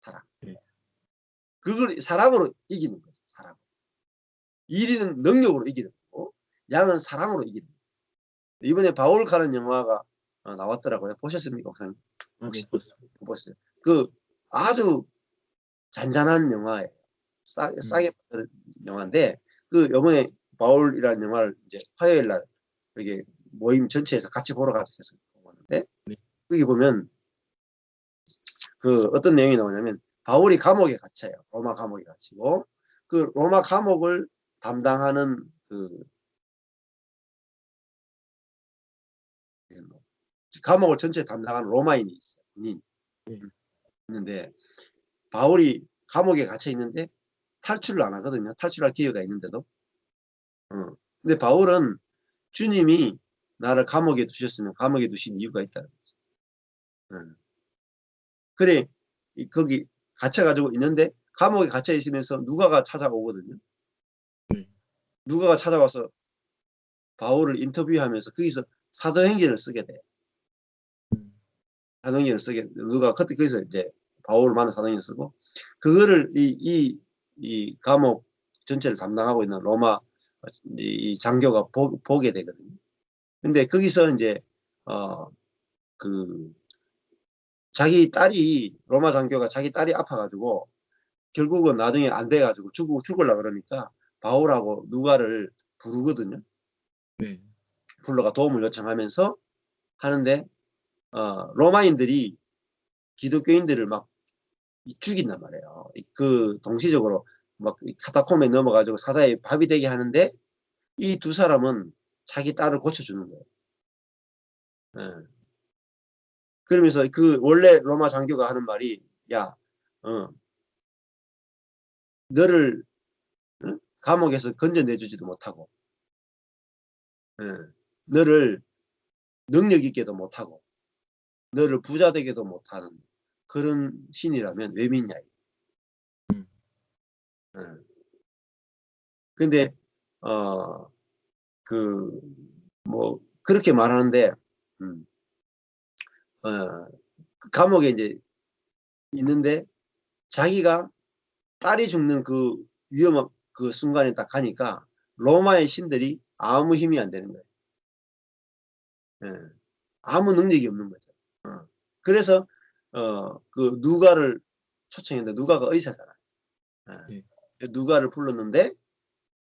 사랑. 네. 그걸 사랑으로 이기는 거죠. 사랑. 이리는 능력으로 이기는 거고 양은 사랑으로 이기는 거예요. 이번에 바울 가는 영화가 나왔더라고요. 보셨습니까? 네, 봤습니다. 보셨어요? 그 아주 잔잔한 영화예요. 싸게 봤던 영화인데 그 요번에 바울이라는 영화를 이제 화요일 날 이게 모임 전체에서 같이 보러 가서 보는데 네. 거기 보면 그 어떤 내용이 나오냐면 바울이 감옥에 갇혀요. 로마 감옥에 갇히고 그 로마 감옥을 담당하는 그 감옥을 전체 담당하는 로마인이 있어요. 군인 있는데 바울이 감옥에 갇혀 있는데 탈출을 안 하거든요. 탈출할 기회가 있는데도. 근데 바울은 주님이 나를 감옥에 두셨으면 감옥에 두신 이유가 있다는 거죠. 그래 거기 갇혀가지고 있는데 감옥에 갇혀 있으면서 누가가 찾아오거든요. 누가가 찾아와서 바울을 인터뷰하면서 거기서 사도행전을 쓰게 돼요. 사도행전을 쓰게 누가 그때 거기서 이제 바울을 만나 사도행전을 쓰고 그거를 이 감옥 전체를 담당하고 있는 로마 이 장교가 보게 되거든요. 근데 거기서 이제 그 자기 딸이 로마 장교가 자기 딸이 아파가지고 결국은 나중에 안 돼가지고 죽으려고 그러니까 바울하고 누가를 부르거든요. 네. 불러가 도움을 요청하면서 하는데 로마인들이 기독교인들을 막 죽인단 말이에요. 그 동시적으로 막 카타콤에 넘어가지고 사자의 밥이 되게 하는데 이 두 사람은 자기 딸을 고쳐주는 거예요. 예. 그러면서 그 원래 로마 장교가 하는 말이 야, 너를 감옥에서 건져내주지도 못하고, 예. 너를 능력 있게도 못하고, 너를 부자 되게도 못하는 그런 신이라면 왜 믿냐. 음. 예. 근데 어, 그 뭐 그렇게 말하는데 그 감옥에 이제 있는데 자기가 딸이 죽는 그 위험한 그 순간에 딱 가니까 로마의 신들이 아무 힘이 안 되는 거예요. 예. 아무 능력이 없는 거죠. 그래서 그 누가를 초청했는데 누가가 의사잖아요. 예. 예. 누가를 불렀는데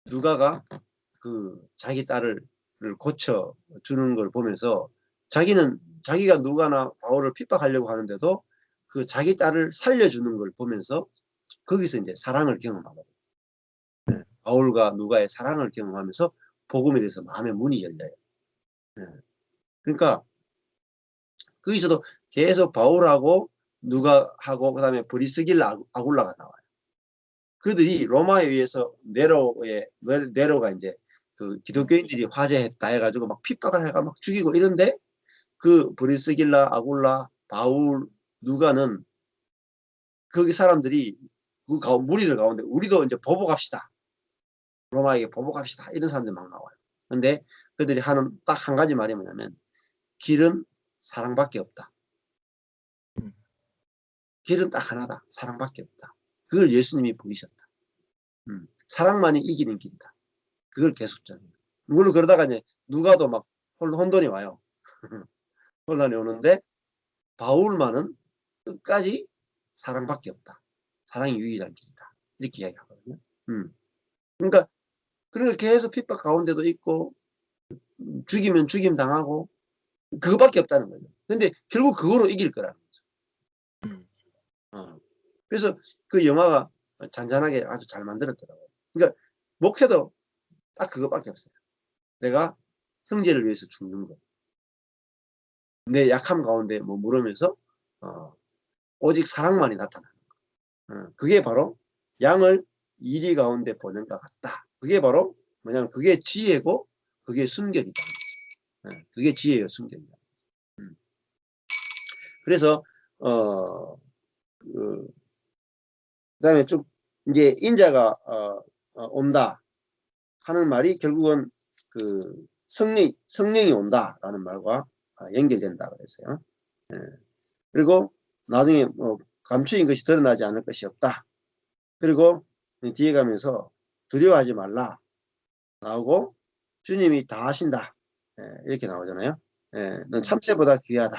누가가 그 자기 딸을 고쳐 주는 걸 보면서 자기가 누가나 바울을 핍박하려고 하는데도 그 자기 딸을 살려주는 걸 보면서 거기서 이제 사랑을 경험하거든요. 바울과 누가의 사랑을 경험하면서 복음에 대해서 마음의 문이 열려요. 예. 그러니까 거기서도 계속 바울하고 누가하고 그다음에 브리스길라 아굴라가 나와요. 그들이 로마에 의해서 네로가 이제 그 기독교인들이 화제했다 해가지고 막 핍박을 해가 막 죽이고 이런데 그 브리스길라 아굴라 바울 누가는 거기 사람들이 그 무리들 가운데 우리도 이제 보복합시다. 로마에게 보복합시다. 이런 사람들이 막 나와요. 근데 그들이 하는 딱 한 가지 말이 뭐냐면 길은 사랑밖에 없다. 길은 딱 하나다. 사랑밖에 없다. 그걸 예수님이 보이셨다. 사랑만이 이기는 길이다. 그걸 계속 전해요. 물론 그러다가 이제 누가도 막 혼돈이 와요. 혼란이 오는데 바울만은 끝까지 사랑밖에 없다. 사랑이 유일한 길이다. 이렇게 이야기하거든요. 그러니까 계속 핍박 가운데도 있고 죽이면 죽임 당하고 그거밖에 없다는 거죠. 근데 결국 그거로 이길 거라는 거죠. 그래서 그 영화가 잔잔하게 아주 잘 만들었더라고요. 그러니까 목회도 딱 그것밖에 없어요. 내가 형제를 위해서 죽는 거. 내 약함 가운데 뭐 물으면서 오직 사랑만이 나타나는 거. 그게 바로 양을 이리 가운데 보낸 것 같다. 그게 바로 뭐냐면 그게 지혜고 그게 순결이다. 그게 지혜요 순결이다. 그래서 그다음에 쭉 이제 인자가 온다 하는 말이 결국은 그 성령이 온다라는 말과 연결된다 그랬어요. 예. 그리고 나중에 감추인 것이 드러나지 않을 것이 없다. 그리고 뒤에 가면서 두려워하지 말라 나오고 주님이 다 하신다. 이렇게 나오잖아요. 넌 참새보다 귀하다.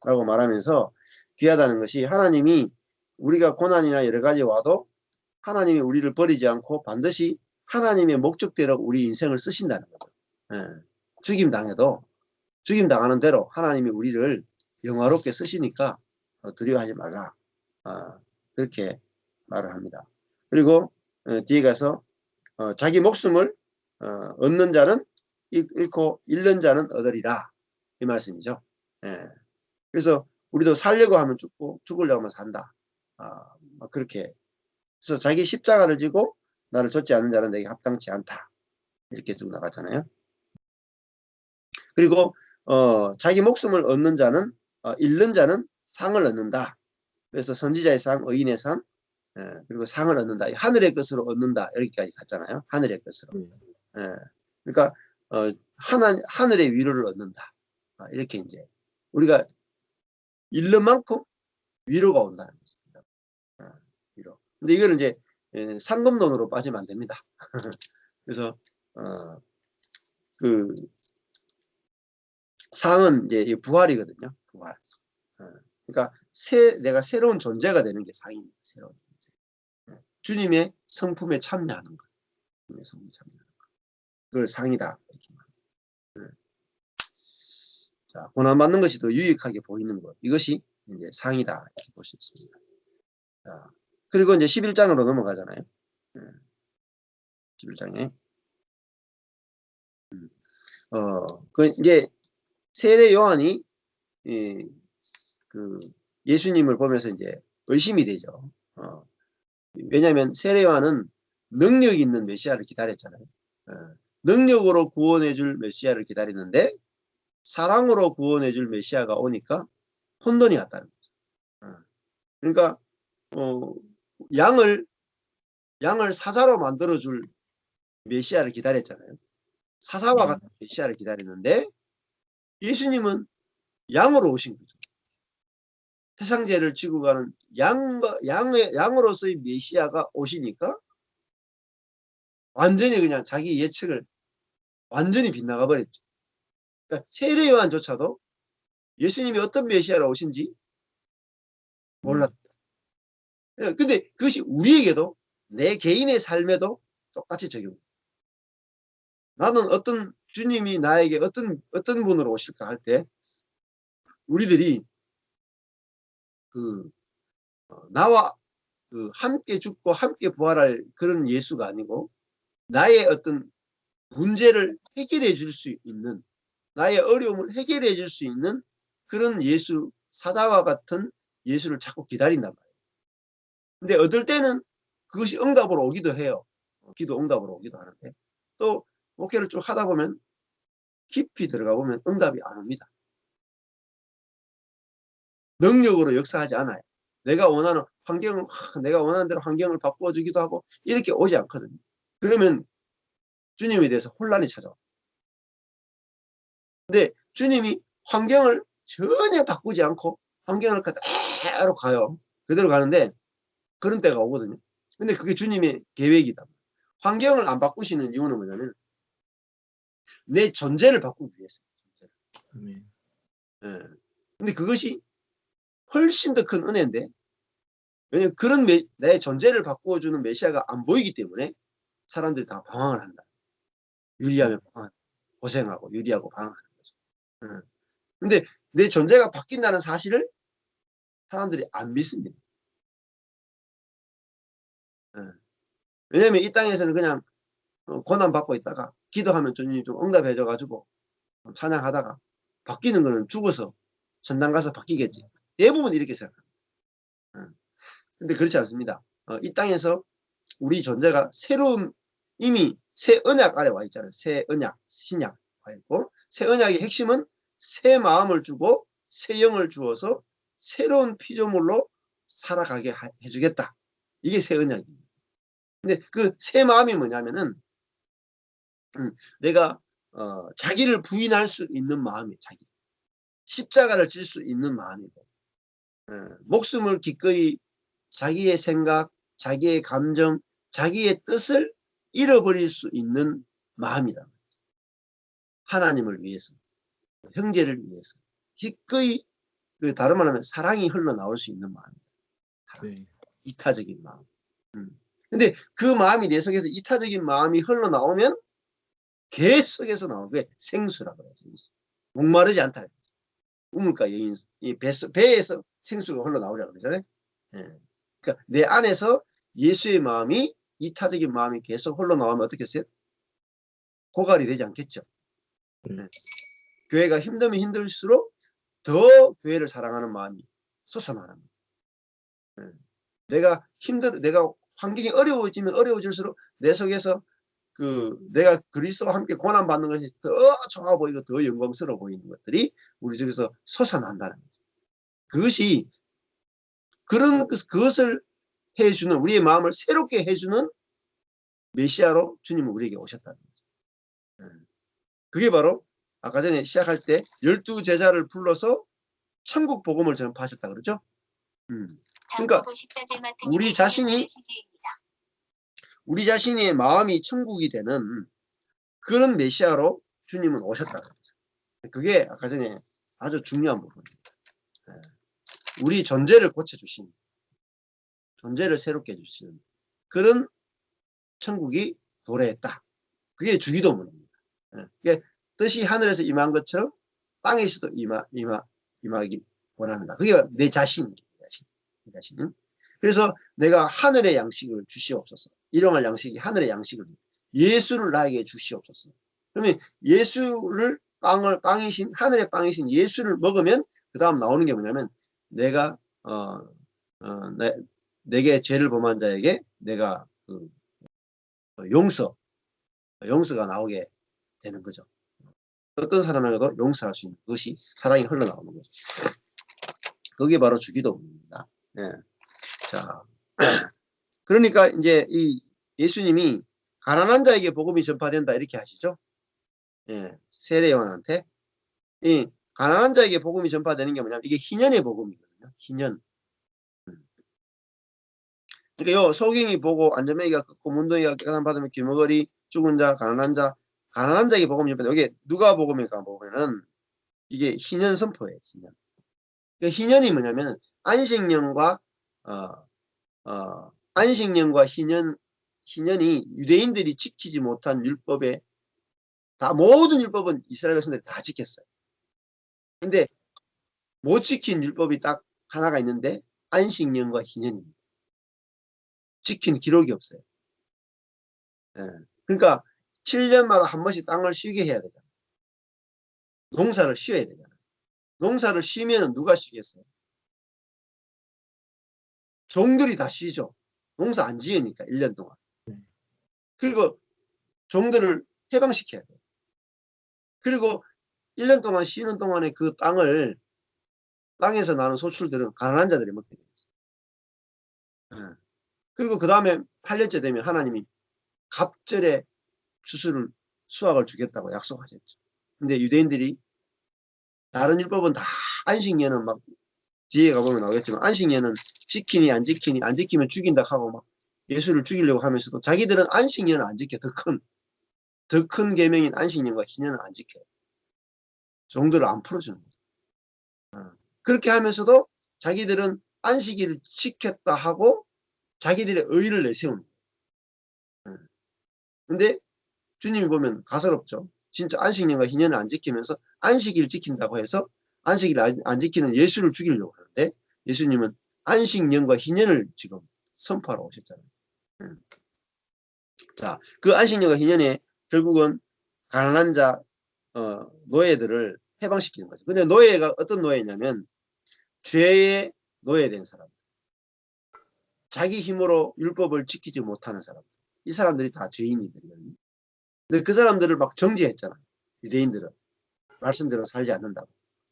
라고 말하면서 귀하다는 것이 하나님이 우리가 고난이나 여러 가지 와도 하나님이 우리를 버리지 않고 반드시 하나님의 목적대로 우리 인생을 쓰신다는 거죠. 죽임 당해도 죽임 당하는 대로 하나님이 우리를 영화롭게 쓰시니까 두려워하지 말라. 그렇게 말을 합니다. 그리고 뒤에 가서 자기 목숨을 얻는 자는 잃고 잃는 자는 얻으리라. 이 말씀이죠. 그래서 우리도 살려고 하면 죽고 죽으려고 하면 산다. 그렇게. 그래서 자기 십자가를 지고 나를 좇지 않는 자는 내게 합당치 않다. 이렇게 쭉 나갔잖아요. 그리고 자기 목숨을 얻는 자는 잃는 자는 상을 얻는다. 그래서 선지자의 상, 의인의 상, 그리고 상을 얻는다. 하늘의 것으로 얻는다. 여기까지 갔잖아요. 하늘의 것으로. 그러니까 하늘의 위로를 얻는다. 이렇게 이제 우리가 잃는 만큼 위로가 온다는 거죠. 위로. 근데 이거는 이제 상금론으로 빠지면 안 됩니다. 그래서 그 상은 이제 부활이거든요. 부활. 그러니까 내가 새로운 존재가 되는 게 상입니다. 새로운 존재. 주님의 성품에 참여하는 것. 주님의 성품에 참여하는 것. 그걸 상이다. 이렇게 말합니다. 자, 고난받는 것이 더 유익하게 보이는 것. 이것이 이제 상이다. 이렇게 볼 수 있습니다. 자, 그리고 이제 11장으로 넘어가잖아요. 11장에. 그 이제 세례 요한이 그 예수님을 보면서 이제 의심이 되죠. 왜냐하면 세례 요한은 능력 있는 메시아를 기다렸잖아요. 능력으로 구원해 줄 메시아를 기다리는데 사랑으로 구원해 줄 메시아가 오니까 혼돈이 왔다는 거죠. 그러니까 양을 사자로 만들어 줄 메시아를 기다렸잖아요. 사자와 네. 같은 메시아를 기다리는데 예수님은 양으로 오신 거죠. 세상 죄를 지고 가는 양으로서의 메시아가 오시니까 완전히 그냥 자기 예측을 완전히 빗나가 버렸죠. 그러니까 세례 요한조차도 예수님이 어떤 메시아로 오신지 몰랐다. 근데 그것이 우리에게도 내 개인의 삶에도 똑같이 적용돼요. 나는 어떤 주님이 나에게 어떤 분으로 오실까 할 때 우리들이 나와 함께 죽고 함께 부활할 그런 예수가 아니고 나의 어떤 문제를 해결해 줄 수 있는 나의 어려움을 해결해 줄 수 있는 그런 예수 사자와 같은 예수를 자꾸 기다린단 말이에요. 근데 어떨 때는 그것이 응답으로 오기도 해요. 기도 응답으로 오기도 하는데 또 목회를 쭉 하다 보면 깊이 들어가 보면 응답이 안 옵니다. 능력으로 역사하지 않아요. 내가 원하는 대로 환경을 바꿔주기도 하고 이렇게 오지 않거든요. 그러면 주님에 대해서 혼란이 찾아와요. 근데 주님이 환경을 전혀 바꾸지 않고 환경을 그대로 가요. 그대로 가는데 그런 때가 오거든요. 근데 그게 주님의 계획이다. 환경을 안 바꾸시는 이유는 뭐냐면 내 존재를 바꾸기 위해서. 아멘. 예. 근데 그것이 훨씬 더 큰 은혜인데 왜냐면 내 존재를 바꾸어주는 메시아가 안 보이기 때문에 사람들이 다 방황을 한다. 유리하면 고생하고 유리하고 방황하는 거죠. 예. 근데 내 존재가 바뀐다는 사실을 사람들이 안 믿습니다. 예. 왜냐면 이 땅에서는 그냥 고난받고 있다가 기도하면 주님이 좀 응답해줘가지고 찬양하다가 바뀌는 거는 죽어서 전당 가서 바뀌겠지. 대부분 이렇게 생각합니다. 근데 그렇지 않습니다. 이 땅에서 우리 존재가 이미 새 언약 아래 와 있잖아요. 새 언약, 신약 와 있고 새 언약의 핵심은 새 마음을 주고 새 영을 주어서 새로운 피조물로 살아가게 해주겠다. 이게 새 언약입니다. 근데 그 새 마음이 뭐냐면은 내가 자기를 부인할 수 있는 마음이에요. 십자가를 질 수 있는 마음이고 목숨을 기꺼이 자기의 생각, 자기의 감정, 자기의 뜻을 잃어버릴 수 있는 마음이다. 하나님을 위해서, 형제를 위해서 기꺼이 다른 말하면 사랑이 흘러나올 수 있는 마음이다. 네. 이타적인 마음. 근데 그 마음이 내 속에서 이타적인 마음이 흘러나오면 계속해서 나오는 게 생수라고 해요. 목마르지 않다. 우물가 여인, 배에서 생수가 흘러나오려고 그러잖아요. 예. 그러니까 내 안에서 예수의 마음이 이타적인 마음이 계속 흘러나오면 어떻게 했어요? 고갈이 되지 않겠죠. 예. 교회가 힘들면 힘들수록 더 교회를 사랑하는 마음이 솟아나는 거예요. 내가 환경이 어려워지면 어려워질수록 내 속에서 내가 그리스도와 함께 고난받는 것이 더 좋아 보이고 더 영광스러워 보이는 것들이 우리 속에서 솟아난다는 거죠. 그것을 해주는 우리의 마음을 새롭게 해주는 메시아로 주님은 우리에게 오셨다는 거죠. 그게 바로 아까 전에 시작할 때 12제자를 불러서 천국 복음을 전파하셨다 그러죠. 그러니까 우리 자신의 마음이 천국이 되는 그런 메시아로 주님은 오셨다는 거죠. 그게 아까 전에 아주 중요한 부분입니다. 우리 존재를 고쳐주신, 존재를 새롭게 해주시는 그런 천국이 도래했다. 그게 주기도문입니다. 뜻이 하늘에서 임한 것처럼 땅에서도 임하기 원합니다. 그게 내 자신입니다. 내 자신은. 그래서 내가 하늘의 양식을 주시옵소서. 일용할 양식이 하늘의 양식을, 예수를 나에게 주시옵소서. 그러면 예수를, 빵이신, 하늘의 빵이신 예수를 먹으면 그 다음 나오는 게 뭐냐면, 내가 내게 죄를 범한 자에게 내가 그 용서가 나오게 되는 거죠. 어떤 사람에게도 용서할 수 있는 것이 사랑이 흘러나오는 거죠. 그게 바로 주기도문입니다. 예. 자, 그러니까 이제 이 예수님이 가난한 자에게 복음이 전파된다 이렇게 하시죠. 예. 세례 요한한테 이 가난한 자에게 복음이 전파되는 게 뭐냐면 이게 희년의 복음이거든요. 희년. 그러니까 요 소경이 보고 안전뱅이가 걷고 문둥이가 깨끗함 받으면 귀머거리 죽은 자 가난한 자에게 복음이 전파된다. 이게 누가 복음일까 보면은 이게 희년 선포예요. 희년. 그러니까 희년이 뭐냐면 안식년과 안식년과 희년이 유대인들이 지키지 못한 율법에 다 모든 율법은 이스라엘 백성들이 다 지켰어요. 근데 못 지킨 율법이 딱 하나가 있는데 안식년과 희년입니다. 지킨 기록이 없어요. 예. 그러니까 7년마다 한 번씩 땅을 쉬게 해야 되잖아요. 농사를 쉬어야 되잖아요. 농사를 쉬면 누가 쉬겠어요? 종들이 다 쉬죠. 농사 안 지으니까 1년 동안. 그리고 종들을 해방시켜야 돼요. 그리고 1년 동안 쉬는 동안에 그 땅에서 나는 소출들은 가난한 자들이 먹게 되겠어요. 그리고 그 다음에 8년째 되면 하나님이 갑절에 수확을 주겠다고 약속하셨죠. 근데 유대인들이 다른 율법은 다 안식년은 막 뒤에 가보면 나오겠지만 안식년은 지키니 안 지키면 죽인다 하고 막 예수를 죽이려고 하면서도 자기들은 안식년을 안 지켜. 더 큰 계명인 안식년과 희년을 안 지켜요. 종들을 안 풀어주는 거죠. 그렇게 하면서도 자기들은 안식일을 지켰다 하고 자기들의 의의를 내세우는 거예요. 근데 주님이 보면 가소롭죠. 진짜 안식년과 희년을 안 지키면서 안식일을 지킨다고 해서 안식일을 안 지키는 예수를 죽이려고 하는데 예수님은 안식년과 희년을 지금 선포하러 오셨잖아요. 자, 그 안식년과 희년에 결국은 가난한 자, 노예들을 해방시키는 거죠. 근데 노예가 어떤 노예냐면 죄의 노예된 사람, 자기 힘으로 율법을 지키지 못하는 사람들, 이 사람들이 다 죄인이거든요. 근데 그 사람들을 막 정죄했잖아요. 유대인들은 말씀대로 살지 않는다고.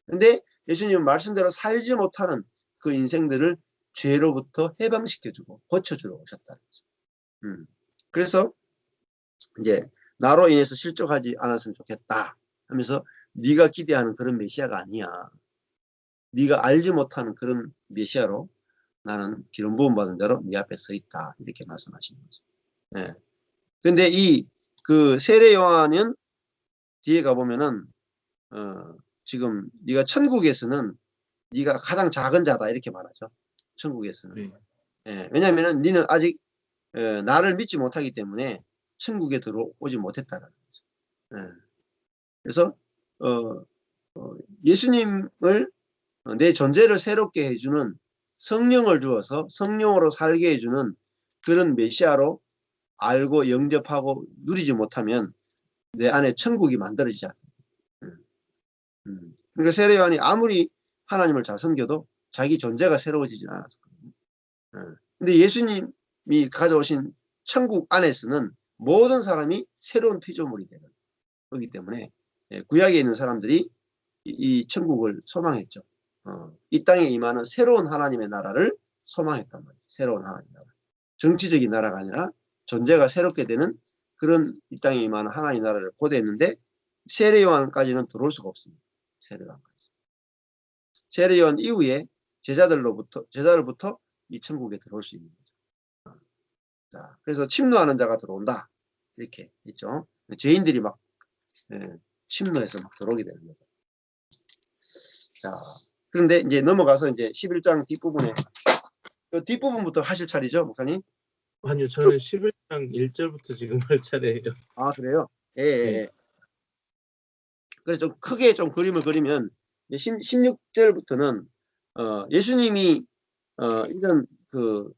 근데 예수님은 말씀대로 살지 못하는 그 인생들을 죄로부터 해방시켜주고 고쳐주러 오셨다는 거죠. 그래서 이제 나로 인해서 실족하지 않았으면 좋겠다 하면서 네가 기대하는 그런 메시아가 아니야. 네가 알지 못하는 그런 메시아로 나는 기름 부음 받은 자로 네 앞에 서 있다. 이렇게 말씀하시는 거죠. 예. 근데 그 세례 요한은 뒤에 가보면은 지금 네가 천국에서는 네가 가장 작은 자다 이렇게 말하죠. 천국에서는. 네. 예. 왜냐하면은 너는 아직 나를 믿지 못하기 때문에 천국에 들어오지 못했다는 거죠. 예. 그래서 예수님을 내 존재를 새롭게 해주는 성령을 주어서 성령으로 살게 해주는 그런 메시아로 알고 영접하고 누리지 못하면 내 안에 천국이 만들어지지 않아요. 그러니까 세례 요한이 아무리 하나님을 잘 섬겨도 자기 존재가 새로워지진 않았거든요. 근데 예수님이 가져오신 천국 안에서는 모든 사람이 새로운 피조물이 되는 거기 때문에 구약에 있는 사람들이 이 천국을 소망했죠. 이 땅에 임하는 새로운 하나님의 나라를 소망했단 말이에요. 새로운 하나님의 나라. 정치적인 나라가 아니라 존재가 새롭게 되는 그런 이 땅에 임하는 하나님의 나라를 고대했는데 세례 요한까지는 들어올 수가 없습니다. 세례 요한까지. 세례 요한 이후에 제자들부터 이 천국에 들어올 수 있는 거죠. 자, 그래서 침노하는 자가 들어온다. 이렇게 있죠. 죄인들이 막 침노해서 막 들어오게 되는 거죠. 자, 그런데 이제 넘어가서 이제 11장 뒷부분에 뒷부분부터 하실 차례죠, 목사님? 아니요, 저는 11장 1절부터 지금 할 차례예요. 아, 그래요? 예, 예. 네. 그래서 좀 크게 좀 그림을 그리면 16절부터는 예수님이 이런 그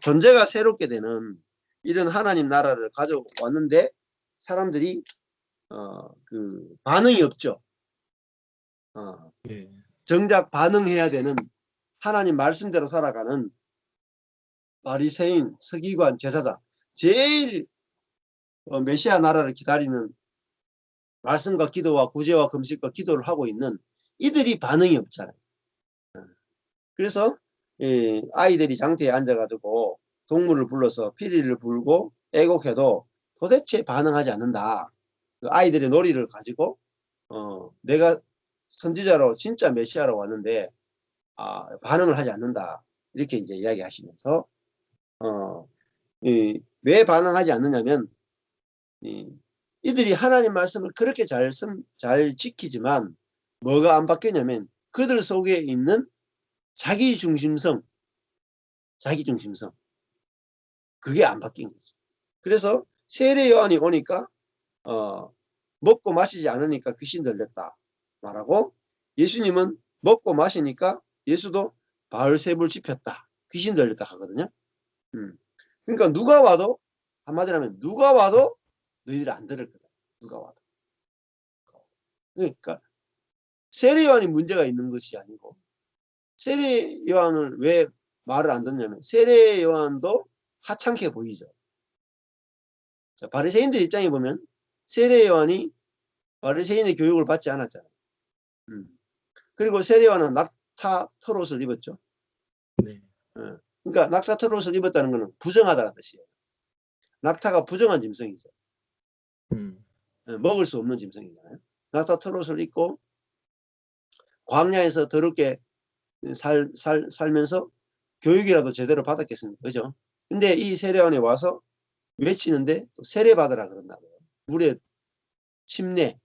존재가 새롭게 되는 이런 하나님 나라를 가져왔는데 사람들이 그 반응이 없죠. 예. 정작 반응해야 되는 하나님 말씀대로 살아가는 바리새인, 서기관, 제사장, 제일 메시아 나라를 기다리는 말씀과 기도와 구제와 금식과 기도를 하고 있는 이들이 반응이 없잖아요. 그래서 아이들이 장대에 앉아가지고 동물을 불러서 피리를 불고 애곡해도 도대체 반응하지 않는다. 그 아이들의 놀이를 가지고 내가 선지자로 진짜 메시아로 왔는데 반응을 하지 않는다. 이렇게 이제 이야기하시면서 왜 반응하지 않느냐면 이들이 하나님 말씀을 그렇게 잘 지키지만 뭐가 안 바뀌냐면 그들 속에 있는 자기중심성 그게 안 바뀐 거죠. 그래서 세례 요한이 오니까 먹고 마시지 않으니까 귀신 들렸다 말하고, 예수님은 먹고 마시니까 예수도 바울세불 지폈다, 귀신 들렸다 하거든요. 그러니까 누가 와도, 한마디로 하면 누가 와도 너희들 안 들을 거다. 누가 와도. 그러니까 세례 요한이 문제가 있는 것이 아니고, 세례 요한을 왜 말을 안 듣냐면 세례 요한도 하찮게 보이죠. 자, 바리새인들 입장에 보면 세례 요한이 바리새인의 교육을 받지 않았잖아요. 그리고 세례 요한은 낙타 털옷을 입었죠. 네. 그러니까 낙타 털옷을 입었다는 것은 부정하다는 뜻이에요. 낙타가 부정한 짐승이죠. 먹을 수 없는 짐승이잖아요. 낙타 털옷을 입고 광야에서 더럽게 살면서 교육이라도 제대로 받았겠습니까? 그죠? 근데 이 세례원에 와서 외치는데 또 세례 받으라 그런다고요. 물에 침례.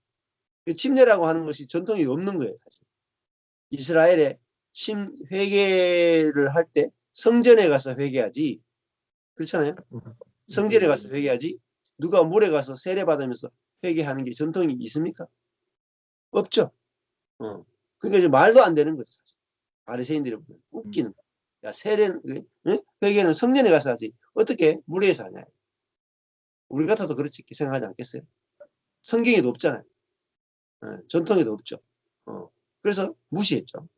침례라고 하는 것이 전통이 없는 거예요, 사실. 이스라엘에 회개를 할 때 성전에 가서 회개하지. 그렇잖아요? 성전에 가서 회개하지. 누가 물에 가서 세례 받으면서 회개하는 게 전통이 있습니까? 없죠. 그러니까 이제 말도 안 되는 거죠, 사실. 바리새인들이 보면 웃기는 거야. 야, 회개는 성전에 가서 하지. 어떻게 물에서 하냐. 우리 같아도 그렇게 생각하지 않겠어요? 성경에도 없잖아요. 전통에도 없죠. 그래서 무시했죠.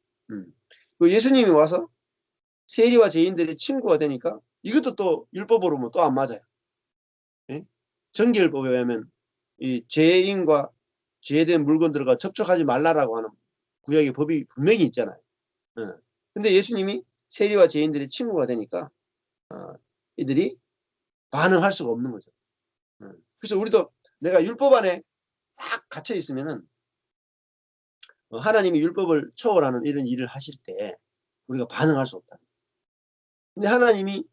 예수님이 와서 세리와 죄인들의 친구가 되니까 이것도 또 율법으로 보면 또 안 맞아요. 예? 정결법에 의하면 이 죄인과 죄된 물건들과 접촉하지 말라라고 하는 구약의 법이 분명히 있잖아요. 근데 예수님이 세리와 죄인들의 친구가 되니까 이들이 반응할 수가 없는 거죠. 그래서 우리도 내가 율법 안에 딱 갇혀 있으면은 하나님이 율법을 초월하는 이런 일을 하실 때 우리가 반응할 수 없다. 근데 하나님이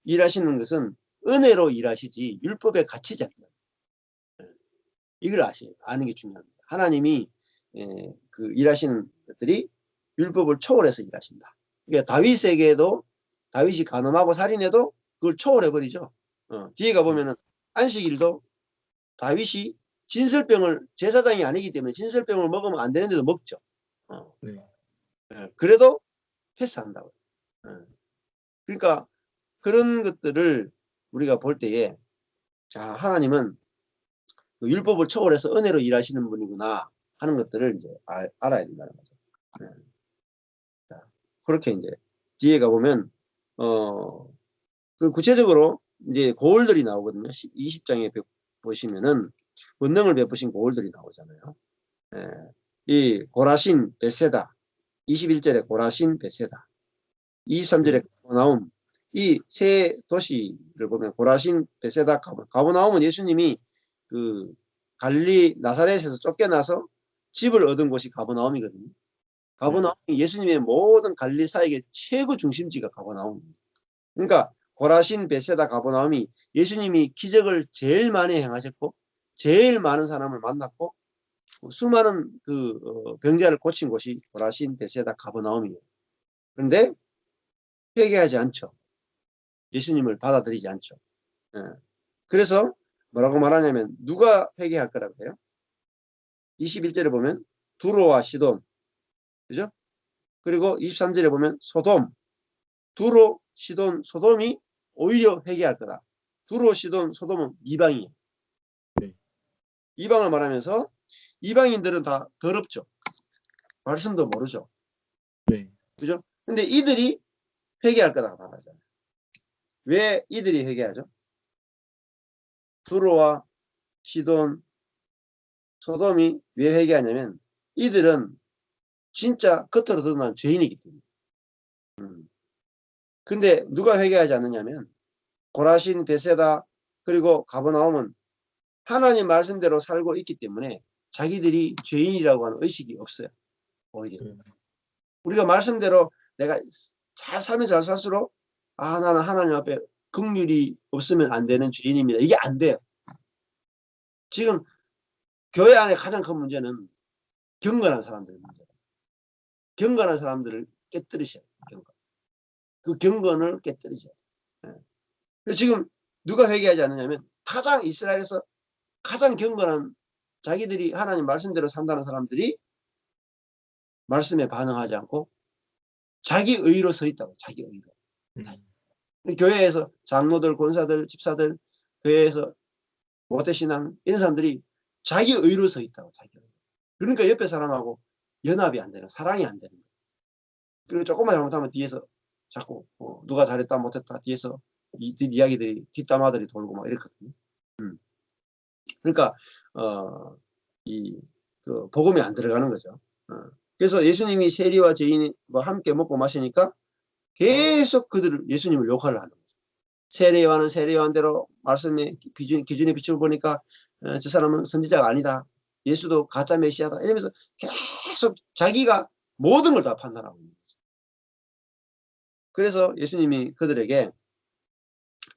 일하시는 것은 은혜로 일하시지 율법에 갇히지 않는다. 이걸 아는 게 중요합니다. 하나님이 그 일하시는 것들이 율법을 초월해서 일하신다. 그러니까 다윗에게도, 다윗이 간음하고 살인해도 그걸 초월해버리죠. 뒤에 가보면은 안식일도 다윗이 진설병을, 제사장이 아니기 때문에 진설병을 먹으면 안 되는데도 먹죠. 그래도 패스한다고요. 그러니까 그런 것들을 우리가 볼 때에 하나님은 그 율법을 초월해서 은혜로 일하시는 분이구나 하는 것들을 이제 알아야 된다는 거죠. 자, 그렇게 이제 뒤에 가보면 그 구체적으로 이제 고을들이 나오거든요. 20장에 보시면은 권능을 베푸신 고을들이 나오잖아요. 이 고라신, 베세다, 21절에 고라신, 베세다, 23절에 가버나움, 이 세 도시를 보면 고라신, 베세다, 가버나움은 예수님이 그 갈릴리 나사렛에서 쫓겨나서 집을 얻은 곳이 가버나움이거든요. 가버나움이 예수님의 모든 갈릴리 사역의 최고 중심지가 가버나움입니다. 그러니까 고라신, 베세다, 가버나움이 예수님이 기적을 제일 많이 행하셨고 제일 많은 사람을 만났고 수많은 그 병자를 고친 곳이 고라신, 베세다, 가버나움이에요. 그런데 회개하지 않죠. 예수님을 받아들이지 않죠. 그래서 뭐라고 말하냐면 누가 회개할 거라고 해요? 21절에 보면 두로와 시돈, 그죠? 그리고 23절에 보면 소돔, 두로, 시돈, 소돔이 오히려 회개할 거다. 두로, 시돈, 소돔은 이방이에요. 네. 이방을 말하면서 이방인들은 다 더럽죠. 말씀도 모르죠. 네. 그죠? 근데 이들이 회개할 거다 말하잖아요. 왜 이들이 회개하죠? 두로와 시돈, 소돔이 왜 회개하냐면 이들은 진짜 겉으로 드러난 죄인이기 때문에. 근데 누가 회개하지 않느냐면 고라신, 베세다 그리고 가버나움은 하나님 말씀대로 살고 있기 때문에 자기들이 죄인이라고 하는 의식이 없어요. 오히려 우리가 말씀대로 내가 잘 살면 잘 살수록 나는 하나님 앞에 긍휼이 없으면 안 되는 죄인입니다. 이게 안 돼요. 지금 교회 안에 가장 큰 문제는 경건한 사람들 문제예요. 경건한 사람들을 깨뜨리셔야 돼요. 그 경건을 깨뜨리셔야 돼요. 네. 지금 누가 회개하지 않느냐면 가장 이스라엘에서 가장 경건한 자기들이 하나님 말씀대로 산다는 사람들이 말씀에 반응하지 않고 자기 의로 서 있다고. 자기 의로. 교회에서 장로들, 권사들, 집사들, 교회에서 모태신앙 이런 사람들이 자기 의로 서 있다고. 자기 의로. 그러니까 옆에 사람하고 연합이 안 되는, 사랑이 안 되는 거예요. 그리고 조금만 잘못하면 뒤에서 자꾸 누가 잘했다 못했다 뒤에서 이 이야기들이 뒷담화들이 돌고 막 이렇거든요. 그러니까 그 복음이 안 들어가는 거죠. 그래서 예수님이 세리와 죄인과 함께 먹고 마시니까 계속 그들을 예수님을 욕하려 하는 거죠. 세례요한은 세례요한대로 말씀의 기준의 빛을 보니까 저 사람은 선지자가 아니다. 예수도 가짜 메시아다. 이러면서 계속 자기가 모든 걸 다 판단하고 있는 거죠. 그래서 예수님이 그들에게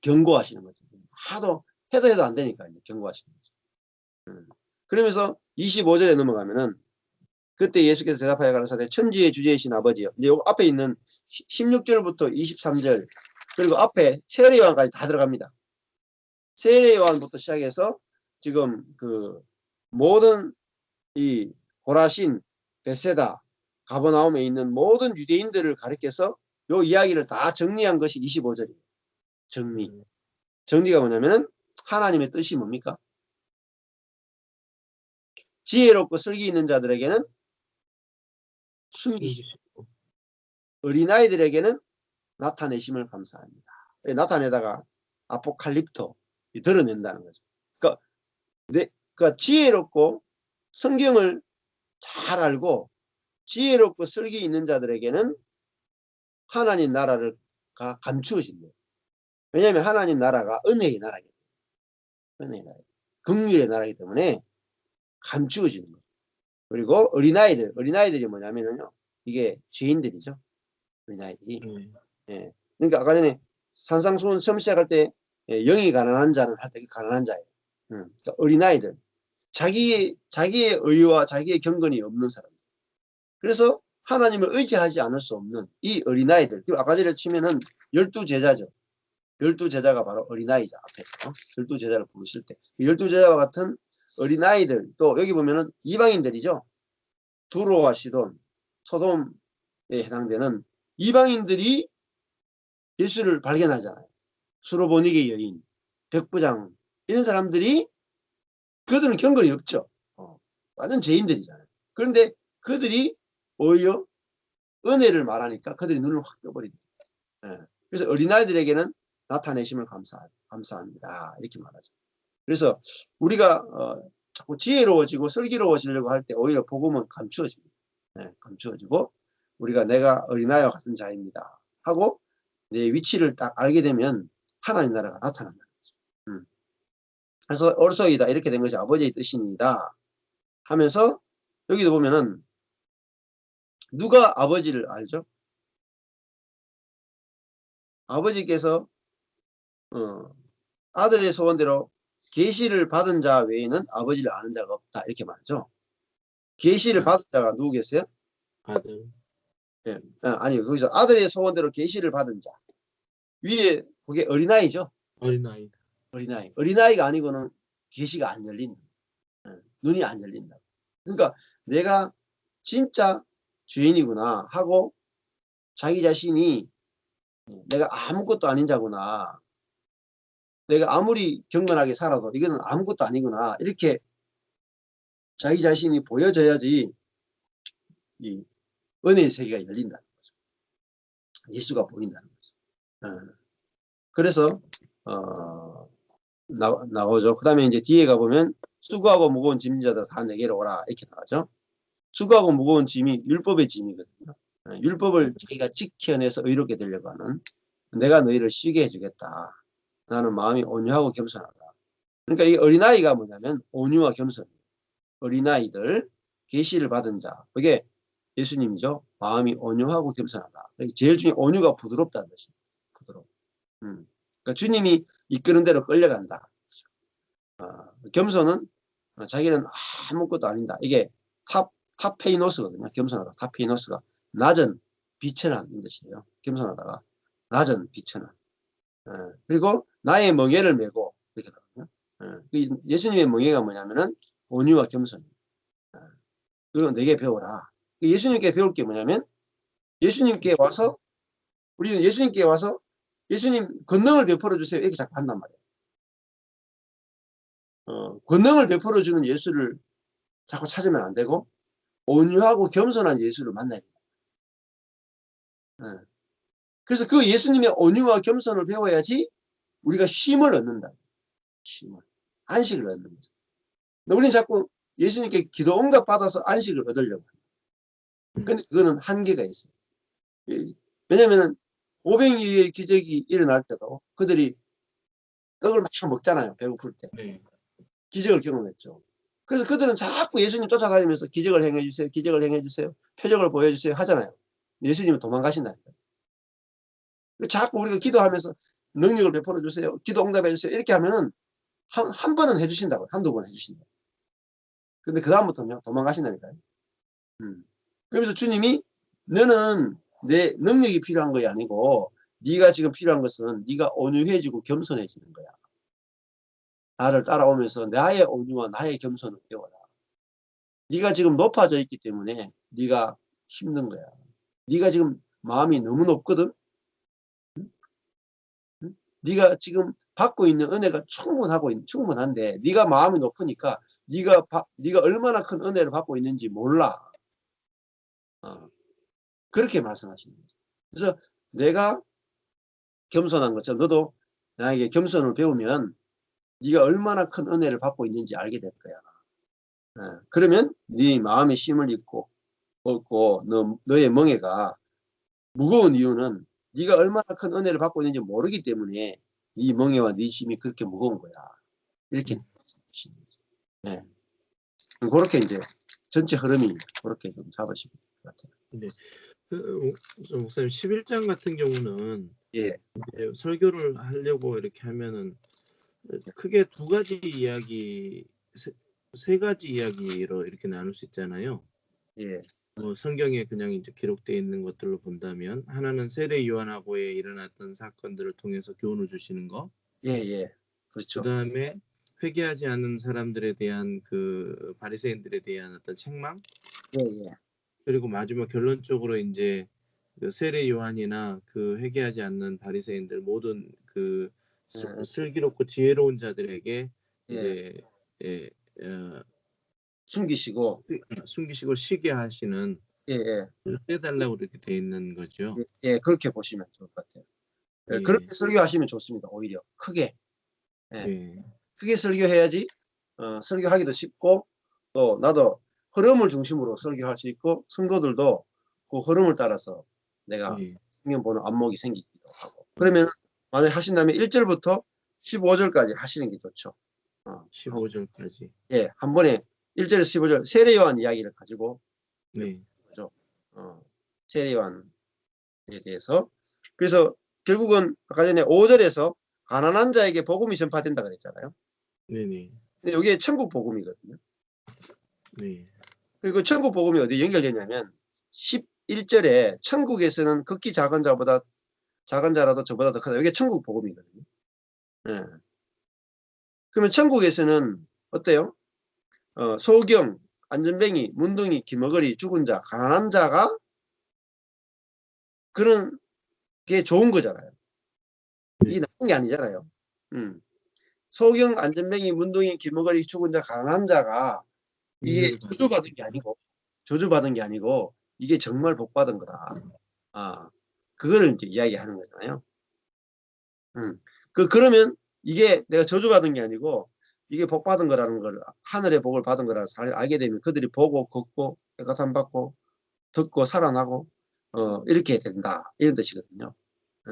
경고하시는 거죠. 하도 해도 안 되니까 경고하시는 거죠. 그러면서 25절에 넘어가면은 그때 예수께서 대답하여 가라사대 천지의 주제이신 아버지여. 이제 요 앞에 있는 16절부터 23절 그리고 앞에 세례요한까지 다 들어갑니다. 세례요한부터 시작해서 지금 그 모든 이 고라신, 베세다, 가버나움에 있는 모든 유대인들을 가리켜서 요 이야기를 다 정리한 것이 25절이에요. 정리. 정리가 뭐냐면은 하나님의 뜻이 뭡니까? 지혜롭고 슬기 있는 자들에게는 숨기시고 어린아이들에게는 나타내심을 감사합니다. 나타내다가 아포칼립토 드러낸다는 거죠. 그러니까 지혜롭고 성경을 잘 알고 지혜롭고 슬기 있는 자들에게는 하나님 나라를 감추어진대요. 왜냐하면 하나님 나라가 은혜의 나라이기 때문에. 은혜의 나라, 긍휼의 나라이기 때문에 감추어지는 거예요. 그리고 어린아이들이 뭐냐면요. 이게 죄인들이죠. 어린아이들이. 예. 그러니까 아까 전에 산상수훈 처음 시작할 때 영이 가난한 자는 할 때 가난한 자예요. 그러니까 어린아이들. 자기의 의와 자기의 경건이 없는 사람. 그래서 하나님을 의지하지 않을 수 없는 이 어린아이들. 아까 전에 치면은 12제자죠. 12제자가 바로 어린아이죠. 앞에서. 12제자를 부르실 때. 12제자와 같은 어린아이들. 또 여기 보면은 이방인들이죠. 두로와 시돈, 소돔에 해당되는 이방인들이 예수를 발견하잖아요. 수로보니게 여인, 백부장 이런 사람들이 그들은 경건이 없죠. 완전 죄인들이잖아요. 그런데 그들이 오히려 은혜를 말하니까 그들이 눈을 확 떠버립니다. 그래서 어린아이들에게는 나타내심을 감사합니다. 이렇게 말하죠. 그래서 우리가 자꾸 지혜로워지고 슬기로워지려고 할 때 오히려 복음은 감추어집니다. 감추어지고 우리가 내가 어린아이와 같은 자입니다. 하고 내 위치를 딱 알게 되면 하나님 나라가 나타난다는 거죠. 그래서 올소이다 이렇게 된 것이 아버지의 뜻입니다. 하면서 여기도 보면은 누가 아버지를 알죠? 아버지께서 아들의 소원대로 계시를 받은 자 외에는 아버지를 아는 자가 없다 이렇게 말하죠. 계시를 받은 자가 누구 계세요? 아들. 예. 아니 거기서 아들의 소원대로 계시를 받은 자 위에 그게 어린아이죠. 어린아이. 어린아이가 아니고는 계시가 안 열린다. 눈이 안 열린다. 그러니까 내가 진짜 죄인이구나 하고 자기 자신이 내가 아무것도 아닌 자구나. 내가 아무리 경건하게 살아도 이거는 아무것도 아니구나. 이렇게 자기 자신이 보여져야지 이 은혜의 세계가 열린다는 거죠. 예수가 보인다는 거죠. 그래서 나오죠. 그 다음에 이제 뒤에 가보면 수고하고 무거운 짐진 자들 다 내게로 오라 이렇게 나가죠. 수고하고 무거운 짐이 율법의 짐이거든요. 율법을 자기가 지켜내서 의롭게 되려고 하는, 내가 너희를 쉬게 해주겠다. 나는 마음이 온유하고 겸손하다. 그러니까 이 어린아이가 뭐냐면 온유와 겸손. 어린아이들, 계시를 받은 자. 그게 예수님이죠. 마음이 온유하고 겸손하다. 제일 중에 온유가 부드럽다는 뜻이에요. 부드럽. 그러니까 주님이 이끄는 대로 끌려간다. 겸손은 자기는 아무것도 아닌다. 이게 타페이노스거든요. 겸손하다. 타페이노스가 낮은 비천한 뜻이에요. 겸손하다가 낮은 비천한. 그리고 나의 멍에를 메고 이렇게 나거든요. 예수님의 멍에가 뭐냐면은 온유와 겸손. 그리고 내게 배워라. 예수님께 배울 게 뭐냐면 예수님께 와서 우리는 예수님께 와서 예수님 권능을 베풀어 주세요. 이렇게 자꾸 한단 말이에요. 권능을 베풀어 주는 예수를 자꾸 찾으면 안 되고 온유하고 겸손한 예수를 만나야 돼요. 그래서 그 예수님의 온유와 겸손을 배워야지 우리가 쉼을 얻는다. 쉼을. 안식을 얻는 거죠. 우리는 자꾸 예수님께 기도 응답 받아서 안식을 얻으려고 해요. 근데 그거는 한계가 있어요. 왜냐면은 500일의 기적이 일어날 때도 그들이 떡을 막 먹잖아요. 배고플 때. 네. 기적을 경험했죠. 그래서 그들은 자꾸 예수님 쫓아다니면서 기적을 행해주세요. 기적을 행해주세요. 표적을 보여주세요. 하잖아요. 예수님은 도망가신다니까요. 자꾸 우리가 기도하면서 능력을 베풀어 주세요. 기도 응답해 주세요. 이렇게 하면은 한 번은 해주신다고요. 한두 번 해주신다고. 근데 그다음부터는 도망가신다니까요. 그러면서 주님이 너는 내 능력이 필요한 것이 아니고 네가 지금 필요한 것은 네가 온유해지고 겸손해지는 거야. 나를 따라오면서 나의 온유와 나의 겸손을 배워라. 네가 지금 높아져 있기 때문에 네가 힘든 거야. 네가 지금 마음이 너무 높거든. 네가 지금 받고 있는 은혜가 충분한데 네가 마음이 높으니까 네가 얼마나 큰 은혜를 받고 있는지 몰라. 그렇게 말씀하시는 거죠. 그래서 내가 겸손한 것처럼 너도 나에게 겸손을 배우면 네가 얼마나 큰 은혜를 받고 있는지 알게 될 거야. 그러면 네 마음의 힘을 얻고 너의 멍에가 무거운 이유는 네가 얼마나 큰 은혜를 받고 있는지 모르기 때문에 네 멍에와 네 힘이 그렇게 무거운 거야. 이렇게 말씀하시는 거죠. 네. 그렇게 이제 전체 흐름이 그렇게 좀 잡으시면 될 것 같아요. 네. 목사님 11장 같은 경우는 예. 설교를 하려고 이렇게 하면은 크게 두 가지 이야기, 세 가지 이야기로 이렇게 나눌 수 있잖아요. 예. 성경에 그냥 이제 기록되어 있는 것들로 본다면 하나는 세례 요한하고에 일어났던 사건들을 통해서 교훈을 주시는 거. 예. 그렇죠. 그다음에 회개하지 않는 사람들에 대한 그 바리새인들에 대한 어떤 책망. 예. 그리고 마지막 결론적으로 이제 그 세례 요한이나 그 회개하지 않는 바리새인들 모든 그 슬기롭고 지혜로운 자들에게 예. 이제 예, 숨기시고 숨기시고 쉬게 하시는 예. 떼달라고 이렇게 돼 있는 거죠. 예. 그렇게 보시면 좋을 것 같아요. 예. 예, 그렇게 설교하시면 좋습니다. 오히려 크게. 예. 예, 크게 설교해야지 설교하기도 쉽고 또 나도 흐름을 중심으로 설교할 수 있고 성도들도 그 흐름을 따라서 내가 예, 성경 보는 안목이 생기기도 하고 그러면 만약에 하신다면 1절부터 15절까지 하시는 게 좋죠. 15절까지. 예, 한 번에 1절에서 15절 세례 요한 이야기를 가지고 네, 거죠. 세례 요한에 대해서 그래서 결국은 아까 전에 5절에서 가난한 자에게 복음이 전파된다 그랬잖아요. 네네, 근데 여기에 천국 복음이거든요. 네, 그리고 천국 복음이 어디 연결되냐면 11절에 천국에서는 극히 작은 자라도 저보다 더 크다. 이게 천국 복음이거든요. 예. 그러면 천국에서는 어때요? 소경, 안전뱅이, 문둥이, 기머거리, 죽은 자, 가난한 자가 그런 그게 좋은 거잖아요. 이게 네. 나쁜 게 아니잖아요. 소경, 안전뱅이, 문동인, 김어거리, 죽은 자, 가난한 자가 이게 은혜를 받은 저주받은 게 아니고 이게 정말 복받은 거다. 아, 그거를 이제 이야기하는 거잖아요. 그러면 이게 내가 저주받은 게 아니고 이게 복받은 거라는 걸, 하늘의 복을 받은 거라는 걸 알게 되면 그들이 보고 걷고 깨끗함 받고 듣고 살아나고 이렇게 된다, 이런 뜻이거든요. 예.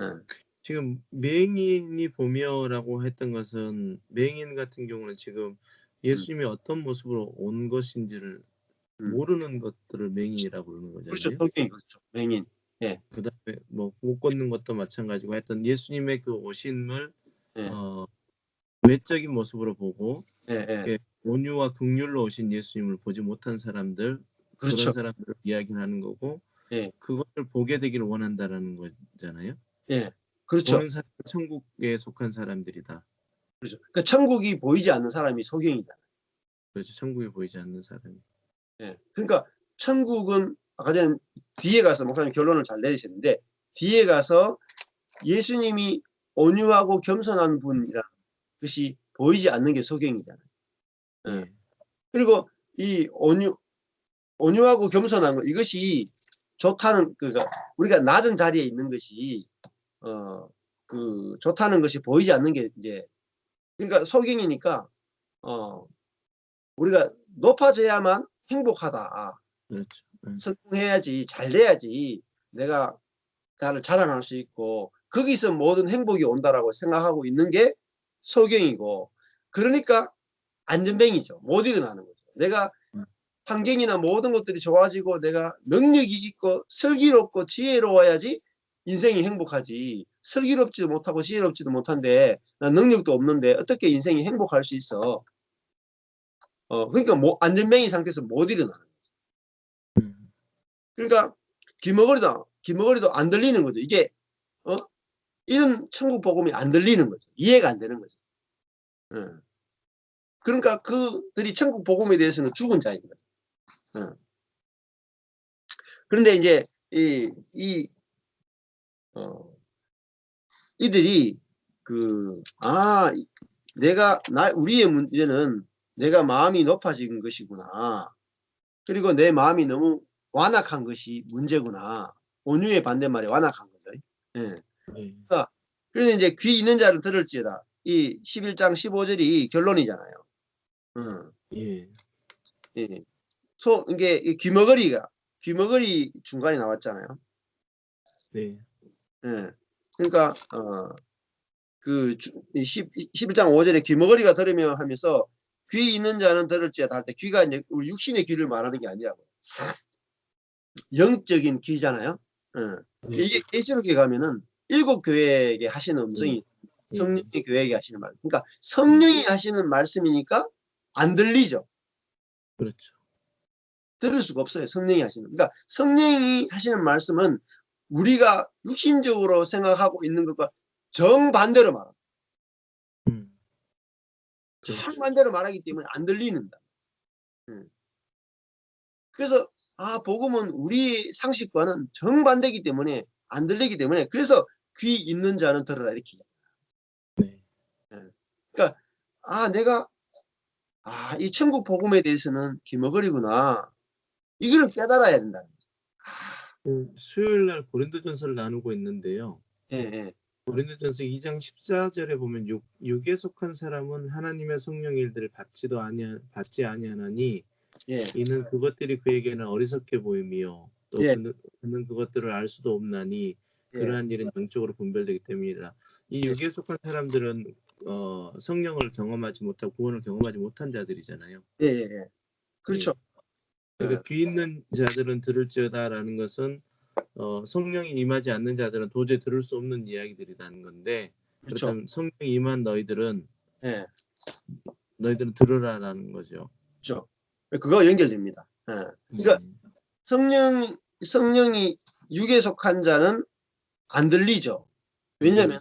지금 맹인이 보며라고 했던 것은 맹인 같은 경우는 지금 음, 예수님이 어떤 모습으로 온 것인지를 음. 모르는 것들을 맹인이라고 부르는 그렇죠. 거잖아요. 성경이 그렇죠. 맹인. 예, 그다음에 뭐 못 걷는 것도 마찬가지고 하여튼 예수님의 그 오심을 예, 어 외적인 모습으로 보고 예, 예. 이렇게 온유와 긍휼로 오신 예수님을 보지 못한 사람들 그런 그렇죠. 사람들을 이야기를 하는 거고 예, 그것을 보게 되기를 원한다라는 거잖아요. 예. 그렇죠. 보는 사람은 천국에 속한 사람들이다. 그렇죠. 그 천국이 보이지 않는 사람이 소경이다. 그렇죠. 천국에 보이지 않는 사람이. 예. 그러니까 천국은 아까 전에 뒤에 가서 목사님 결론을 잘 내리셨는데 뒤에 가서 예수님이 온유하고 겸손한 분이라는 것이 보이지 않는 게 소경이잖아요. 예. 예. 그리고 이 온유하고 겸손한 것, 이것이 좋다는, 그러니까 우리가 낮은 자리에 있는 것이 좋다는 것이 보이지 않는 게 이제, 그러니까 소경이니까 우리가 높아져야만 행복하다. 그렇죠. 성공해야지, 잘 돼야지 내가 나를 자랑할 수 있고 거기서 모든 행복이 온다라고 생각하고 있는 게 소경이고, 그러니까 안전뱅이죠. 못 일어나는 거죠. 내가 음. 환경이나 모든 것들이 좋아지고 내가 능력이 있고 슬기롭고 지혜로워야지 인생이 행복하지. 슬기롭지도 못하고 지혜롭지도 못한데 난 능력도 없는데 어떻게 인생이 행복할 수 있어. 그러니까 안전뱅이 상태에서 못 일어나는 거죠. 음. 그러니까 귀머거리도 안 들리는 거죠. 이게 이런 천국 복음이 안 들리는 거죠. 이해가 안 되는 거죠. 그러니까 그들이 천국 복음에 대해서는 죽은 자인 거예요. 그런데 이제 이들이 우리의 문제는 내가 마음이 높아진 것이구나. 그리고 내 마음이 너무 완악한 것이 문제구나. 온유의 반대말이 완악한 거죠. 예. 예. 그러니까 그래서 이제 귀 있는 자를 들을지어다. 이 11장 15절이 결론이잖아요. 예. 예. 이게 귀머거리 중간에 나왔잖아요. 네. 예. 그러니까 11장 5절에 귀머거리가 들으며 하면서 귀 있는 자는 들을지어다 할 때 귀가 이제 우리 육신의 귀를 말하는 게 아니라고. 영적인 귀잖아요. 네. 이게 계시록에 가면은 7교회에게 하시는 예. 음성이 예. 성령이 교회에게 하시는 말. 그러니까 성령이 하시는 말씀이니까 안 들리죠. 그렇죠. 들을 수가 없어요. 성령이 하시는. 그러니까 성령이 하시는 말씀은 우리가 육신적으로 생각하고 있는 것과 정반대로 말합니다. 그렇죠. 정반대로 말하기 때문에 안 들리는다. 그래서 복음은 우리 상식과는 정반대이기 때문에 안 들리기 때문에 그래서 귀 있는 자는 들으라 이렇게. 네. 그러니까 내가 이 천국 복음에 대해서는 귀머거리구나. 이걸 깨달아야 된다. 수요일 날 고린도전서를 나누고 있는데요. 예, 예, 고린도전서 2장 14절에 보면 육에 속한 사람은 하나님의 성령의 일들을 받지 아니하나니 예, 이는 그것들이 그에게는 어리석게 보임이요 또 예, 그는 그것들을 알 수도 없나니 예, 그러한 일은 영적으로 분별되기 때문이라. 이 예, 육에 속한 사람들은 성령을 경험하지 못하고 구원을 경험하지 못한 자들이잖아요. 예, 예. 예. 그렇죠. 그러니까 귀 있는 자들은 들을지어다라는 것은 성령이 임하지 않는 자들은 도저히 들을 수 없는 이야기들이라는 건데, 그렇죠. 그렇다면 성령이 임한 너희들은 예, 들으라라는 거죠. 그렇죠. 그거 연결됩니다. 그러니까 성령이 육에 속한 자는 안 들리죠. 왜냐하면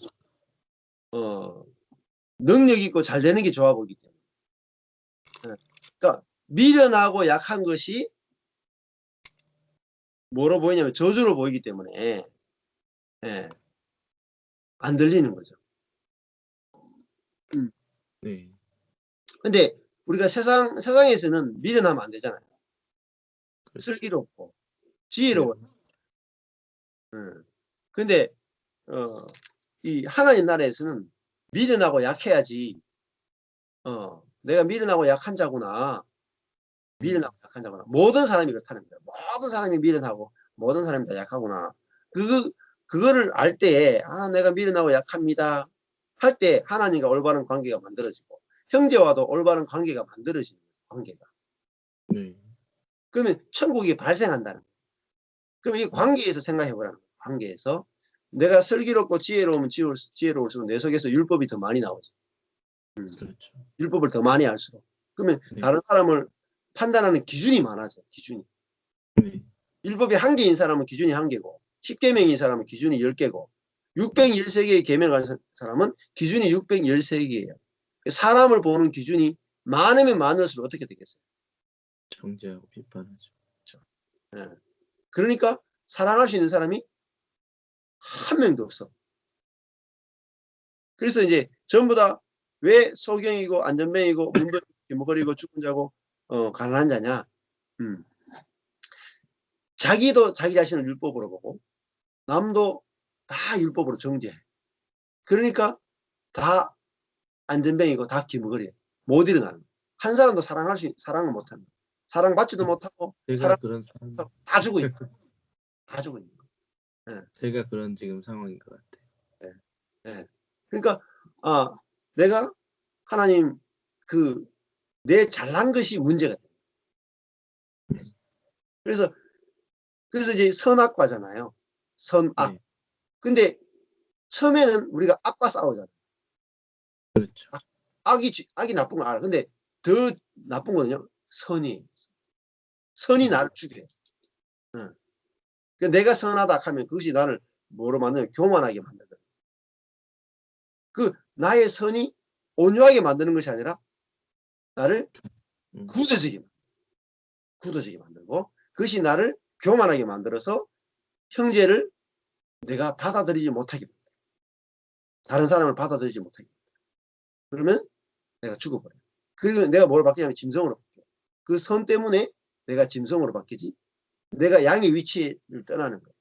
능력 있고 잘 되는 게 좋아 보이기 때문에. 그러니까 미련하고 약한 것이 뭐로 보이냐면 저주로 보이기 때문에. 예. 안 들리는 거죠. 네. 근데 우리가 세상에서는 미련하면 안 되잖아요. 그렇죠. 슬기롭고 네. 지혜로워. 근데 이 하나님 나라에서는 미련하고 약해야지. 내가 미련하고 약한 자구나. 미련하고 약한 자구나. 모든 사람이 그렇다는 거예요. 모든 사람이 미련하고 모든 사람이 다 약하구나. 그거를 알 때, 내가 미련하고 약합니다. 할 때 하나님과 올바른 관계가 만들어지고 형제와도 올바른 관계가 만들어지는 거예요. 관계가. 네. 그러면 천국이 발생한다는 거예요. 그럼 이 관계에서 생각해 보라는 거예요. 관계에서. 내가 슬기롭고 지혜로우면 지혜로울수록 내 속에서 율법이 더 많이 나오죠. 그렇죠. 율법을 더 많이 알수록. 그러면 네. 다른 사람을 판단하는 기준이 많아져. 기준이. 네. 율법이 1개인 사람은 기준이 1개고 10계명인 사람은 기준이 10개고 613개의 계명을 한 사람은 기준이 613개예요. 사람을 보는 기준이 많으면 많을수록 어떻게 되겠어요? 정죄하고 비판하죠. 그렇죠. 예. 그러니까 사랑할 수 있는 사람이 한 명도 없어. 그래서 이제 전부 다 왜 소경이고 안전뱅이고 문도 기머거리고 죽은 자고 가난한 자냐? 자기도 자기 자신을 율법으로 보고 남도 다 율법으로 정죄해. 그러니까 다 안전뱅이고 다 기머거리해. 못 일어나는. 한 사람도 사랑을 못하는. 사랑받지도 못하고 제가 그런 사람, 다 죽어 있는. 다 죽어 있는. 예. 제가 그런 지금 상황인 것 같아요. 예. 예. 그러니까 내가 하나님 내 잘난 것이 문제가 돼. 그래서 이제 선악과잖아요. 선악. 네. 근데 처음에는 우리가 악과 싸우잖아요. 그렇죠. 악이 나쁜 거 알아. 근데 더 나쁜 거는요. 선이 나를 죽여요. 응. 그러니까 내가 선하다 하면 그것이 나를 뭐로 만드냐? 교만하게 만들거든. 나의 선이 온유하게 만드는 것이 아니라 나를 굳어지게 만들고 그것이 나를 교만하게 만들어서 형제를 내가 받아들이지 못하게 만들어. 다른 사람을 받아들이지 못하게 만들어. 그러면 내가 죽어버려. 그러면 내가 뭘 바뀌냐면 짐승으로 바뀌어. 그 선 때문에 내가 짐승으로 바뀌지. 내가 양의 위치를 떠나는 거야.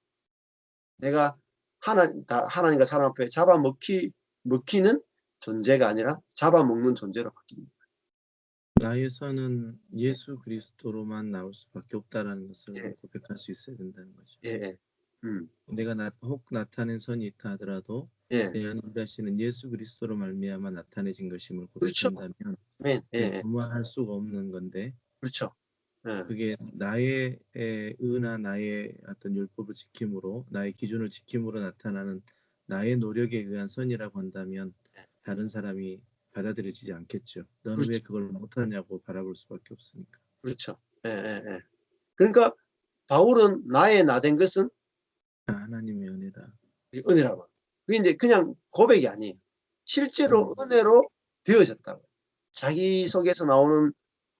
내가 하나님과 사람 앞에 먹히는 존재가 아니라 잡아먹는 존재로 바뀝니다. 나의 선은 예수 그리스도로만 나올 수밖에 없다라는 것을 예. 고백할 수 있어야 된다는 거죠. 예. 내가 혹 나타낸 선이 있다 하더라도 예. 내 안에 일하시는 예수 그리스도로 말미암아 나타내진 것임을 그렇죠. 고백한다면 예. 무마할 수가 없는 건데 그렇죠. 예. 그게 나의 의나 나의 어떤 율법을 지킴으로 나의 기준을 지킴으로 나타나는 나의 노력에 의한 선이라고 한다면 다른 사람이 받아들여지지 않겠죠. 너는 왜 그렇죠. 그걸 못하냐고 바라볼 수밖에 없으니까. 그렇죠. 예. 그러니까 바울은 나의 나된 것은 하나님의 은혜다. 은혜라고. 그게 이제 그냥 고백이 아니에요. 실제로 음. 은혜로 되어졌다고. 자기 속에서 나오는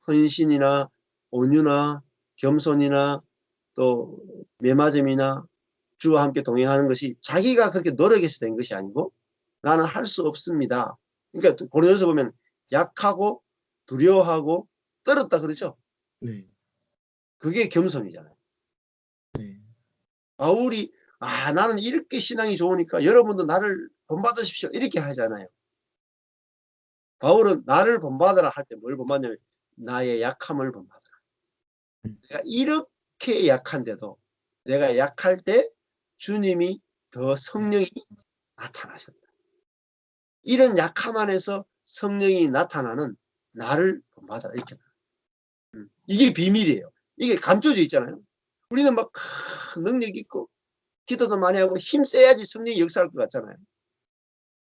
헌신이나 온유나 겸손이나 또 매맞음이나 주와 함께 동행하는 것이 자기가 그렇게 노력해서 된 것이 아니고 나는 할 수 없습니다. 그러니까 고린도서 보면 약하고 두려워하고 떨었다 그러죠. 네. 그게 겸손이잖아요. 네. 바울이 나는 이렇게 신앙이 좋으니까 여러분도 나를 본받으십시오 이렇게 하잖아요. 바울은 나를 본받으라 할 때 뭘 본받냐면 나의 약함을 본받으라. 내가 이렇게 약한데도 내가 약할 때 주님이 더 성령이 나타나셨다. 이런 약함 안에서 성령이 나타나는 나를 본받아라 이렇게. 이게 비밀이에요. 이게 감춰져 있잖아요. 우리는 막 능력 있고 기도도 많이 하고 힘 세야지 성령이 역사할 것 같잖아요.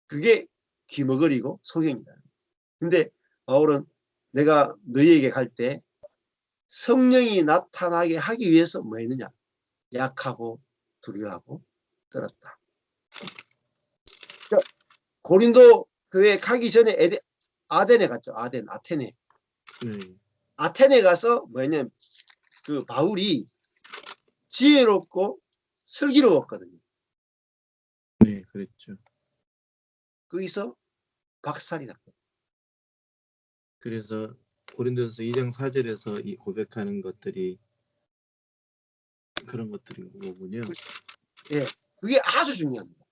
그게 기머거리고 소경이다. 근데 바울은 내가 너희에게 갈 때 성령이 나타나게 하기 위해서 뭐 했느냐? 약하고 두려워하고 떨었다. 그러니까 고린도 교회 가기 전에 아덴에 갔죠. 아테네. 아테네 가서 뭐냐면 그 바울이 지혜롭고 슬기로웠거든요. 네, 그랬죠. 거기서 박살이 났거든요. 그래서 고린도전서 2장 4절에서 이 고백하는 것들이 그런 것들인 거군요. 예, 그게 아주 중요합니다.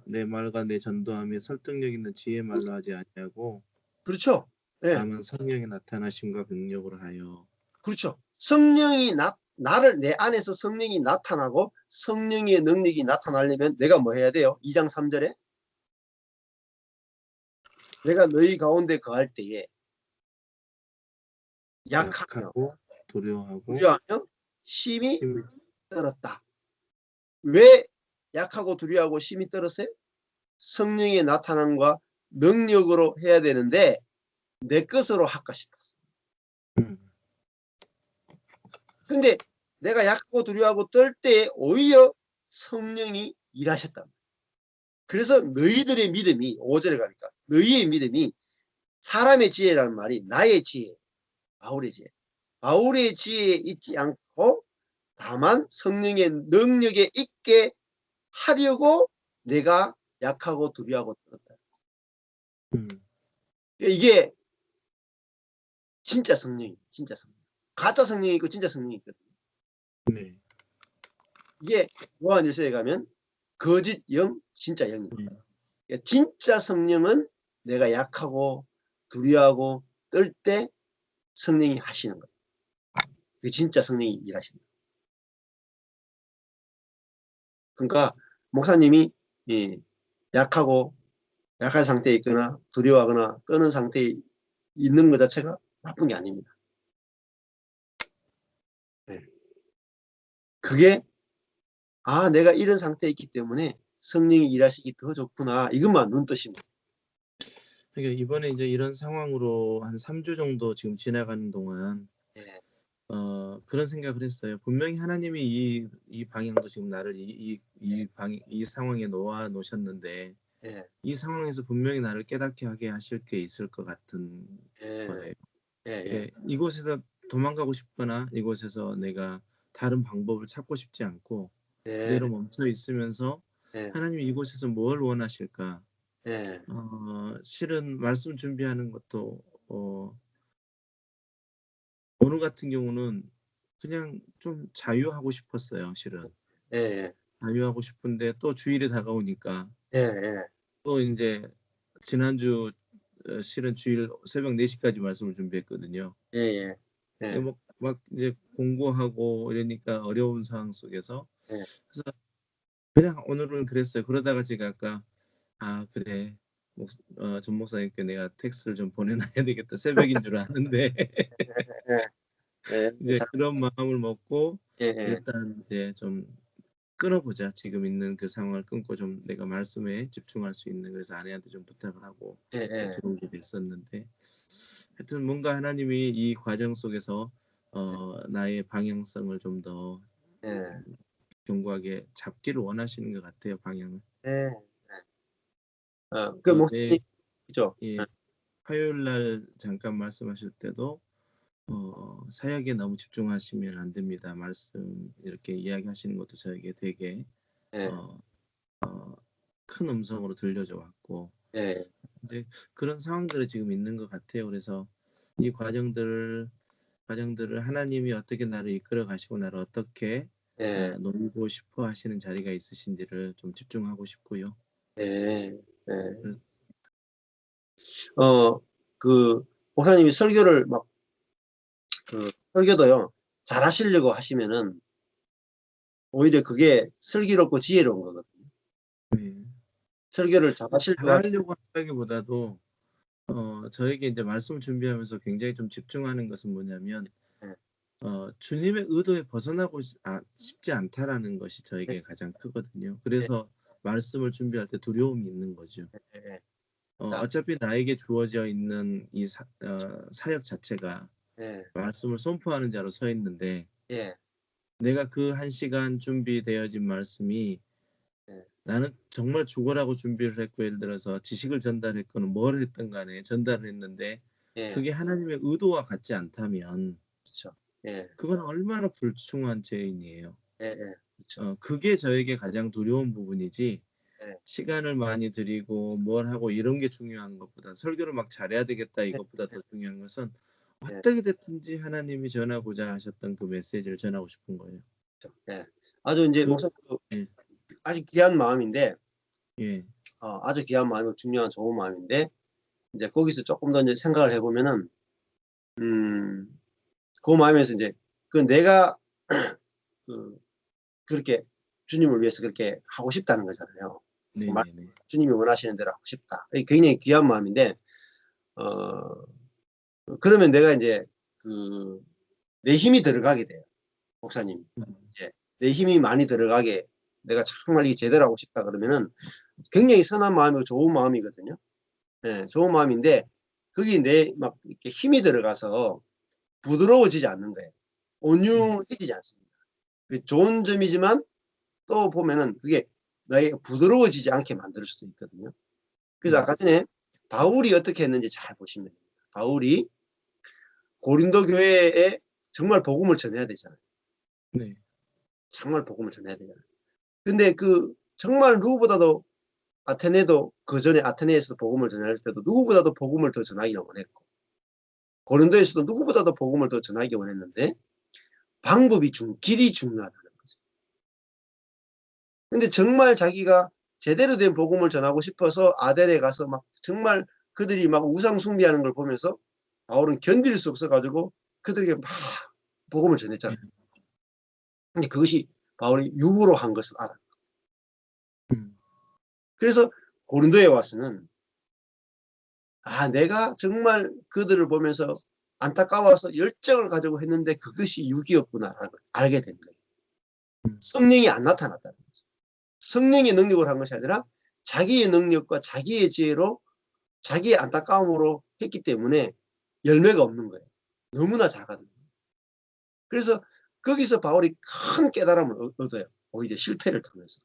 내 말과 내 전도함에 설득력 있는 지혜 말로 하지 아니하고 그렇죠. 예, 다만 성령의 나타나심과 능력으로 하여. 그렇죠. 성령이 나를 내 안에서 성령이 나타나고 성령의 능력이 나타나려면 내가 뭐 해야 돼요? 2장 3절에 내가 너희 가운데 거할 때에 약하며 약하고 두려워하고 두려워하며 심히 힘이 떨었다. 왜 약하고 두려워하고 심히 떨었어요? 성령의 나타남과 능력으로 해야 되는데 내 것으로 할까 싶었어. 근데 내가 약하고 두려워하고 떨 때 오히려 성령이 일하셨다. 그래서 너희들의 믿음이 5절에 가니까 너희의 믿음이 사람의 지혜라는 말이 나의 지혜, 바울의 지혜. 바울의 지혜에 있지 않고 다만 성령의 능력에 있게 하려고 내가 약하고 두려워하고 떨었다. 이게 진짜 성령이 진짜 성령. 가짜 성령이 있고 진짜 성령이 있거든요. 네. 이게 요한 1서에 가면 거짓 영, 진짜 영입니다. 그러니까 진짜 성령은 내가 약하고 두려워하고 떨 때 성령이 하시는 거예요. 그게 진짜 성령이 일하시는 거예요. 그러니까 목사님이 약한 상태에 있거나 두려워하거나 떠는 상태에 있는 것 자체가 나쁜 게 아닙니다. 그게 내가 이런 상태에 있기 때문에 성령이 일하시기 더 좋구나. 이것만 눈뜨십니다. 그러니까 이번에 이제 이런 상황으로 한 3주 정도 지금 지나가는 동안 예, 그런 생각을 했어요. 분명히 하나님이 이 방향도 지금 나를 이 상황에 놓아 놓으셨는데 예, 이 상황에서 분명히 나를 깨닫게 하게 하실 게 있을 것 같은 예, 거예요. 예, 예, 예, 이곳에서 도망가고 싶거나 이곳에서 내가 다른 방법을 찾고 싶지 않고 예, 그대로 멈춰 있으면서 예, 하나님이 이곳에서 뭘 원하실까? 예, 실은 말씀 준비하는 것도 오늘 같은 경우는 그냥 좀 자유하고 싶었어요, 실은. 예, 자유하고 싶은데 또 주일이 다가오니까 예, 예, 또 인제 지난주 실은 주일 새벽 4 시까지 말씀을 준비했거든요. 예, 예, 예, 예, 막 이제 공부하고 이러니까 어려운 상황 속에서 예, 그래서 그냥 오늘은 그랬어요. 그러다가 제가 아까 '아 그래. 전 목사님께 내가 텍스트를 좀 보내 놔야 되겠다.' 새벽인 줄 아는데 예, 이제 그런 마음을 먹고 예, 예, 일단 이제 좀 끊어 보자. 지금 있는 그 상황을 끊고 좀 내가 말씀에 집중할 수 있는, 그래서 아내한테 좀 부탁을 하고 예, 예, 들어오게 됐었는데 하여튼 뭔가 하나님이 이 과정 속에서 나의 방향성을 좀 더 예, 견고하게 잡기를 원하시는 것 같아요, 방향을. 예. 그 내 목사님이죠. 예, 화요일 날 잠깐 말씀하실 때도 사역에 너무 집중하시면 안 됩니다. 말씀 이렇게 이야기하시는 것도 저에게 되게 예, 어 어 큰 음성으로 들려져 왔고 예, 이제 그런 상황들이 지금 있는 것 같아요. 그래서 이 과정들을 하나님이 어떻게 나를 이끌어 가시고 나를 어떻게 예, 놀고 싶어 하시는 자리가 있으신지를 좀 집중하고 싶고요. 예, 예. 그래서 그 목사님이 설교를 설교도요 잘하시려고 하시면은 오히려 그게 슬기롭고 지혜로운 거거든요. 네. 설교를 잘하시려고 잘하려고 한다기보다도 저에게 이제 말씀을 준비하면서 굉장히 좀 집중하는 것은 뭐냐면 예, 주님의 의도에 벗어나고 싶지 않다라는 것이 예, 저에게 가장 크거든요. 예, 그래서 말씀을 준비할 때 두려움이 있는 거죠. 예, 예. 자, 어차피 나에게 주어져 있는 이 사역 자체가 예, 말씀을 선포하는 자로 서 있는데 예, 내가 그 1시간 준비되어진 말씀이 예, 나는 정말 죽어라고 준비를 했고 예를 들어서 지식을 전달했거나 뭘 했든 간에 전달을 했는데 예, 그게 하나님의 의도와 같지 않다면 그렇죠. 예, 그건 얼마나 불충한 죄인이에요. 예, 예, 그렇죠. 그게 저에게 가장 두려운 부분이지 예. 시간을 많이 들이고 뭘 하고 이런 게 중요한 것보다 설교를 막 잘해야 되겠다 예. 이것보다 더 중요한 것은 예. 어떻게 됐든지 하나님이 전하고자 하셨던 그 메시지를 전하고 싶은 거예요. 그렇죠. 예. 아주 인제 그 목사님도 예. 아주 귀한 마음인데 예. 아주 귀한 마음이고 중요한 좋은 마음인데 인제 거기서 쪼끔 더 인제 생각을 해 보면은 그 마음에서 인제 그 내가 그 그렇게 주님을 위해서 그렇게 하고 싶다는 거잖아요. 그 말씀 네네네. 주님이 원하시는 대로 하고 싶다. 이게 굉장히 귀한 마음인데 어 그러면 내가 인제 그 내 힘이 들어가게 돼요, 목사님. 음. 이제 내 힘이 많이 들어가게 내가 정말 이게 제대로 하고 싶다 그러면은 굉장히 선한 마음이고 좋은 마음이거든요. 예. 좋은 마음인데 그게 내 막 이렇게 힘이 들어가서 부드러워지지 않는 거예요. 음. 온유해지지 않습니다. 그게 좋은 점이지만 또 보면은 그게 나에게 부드러워지지 않게 만들 수도 있거든요. 그래서 음. 아까 전에 바울이 어떻게 했는지 잘 보시면 됩니다. 바울이 고린도 교회에 정말 복음을 전해야 되잖아요. 네. 정말 복음을 전해야 되잖아요. 근데 그 정말 누구보다도 아테네도 그전에 아테네에서 복음을 전할 때도 누구보다도 복음을 더 전하기를 원했고 고린도에서도 누구보다도 복음을 더 전하기 원했는데 길이 중요하다는 거죠. 근데 정말 자기가 제대로 된 복음을 전하고 싶어서 아덴에 가서 막 정말 그들이 막 우상 숭배하는 걸 보면서 바울은 견딜 수 없어 가지고 그들에게 막 복음을 예. 전했잖아요. 근데 그것이 바울이 육으로 한 것을 알아요. 음. 그래서 고린도에 와서는 내가 정말 그들을 보면서 안타까워서 열정을 가지고 했는데 그것이 육이었구나라는 걸 알게 된 거예요. 음. 성령이 안 나타났다는 거죠. 성령의 능력으로 한 것이 아니라 자기의 능력과 자기의 지혜로 자기의 안타까움으로 했기 때문에 열매가 없는 거예요. 너무나 작거든요. 그래서 거기서 바울이 큰 깨달음을 얻어요. 오히려 실패를 통해서.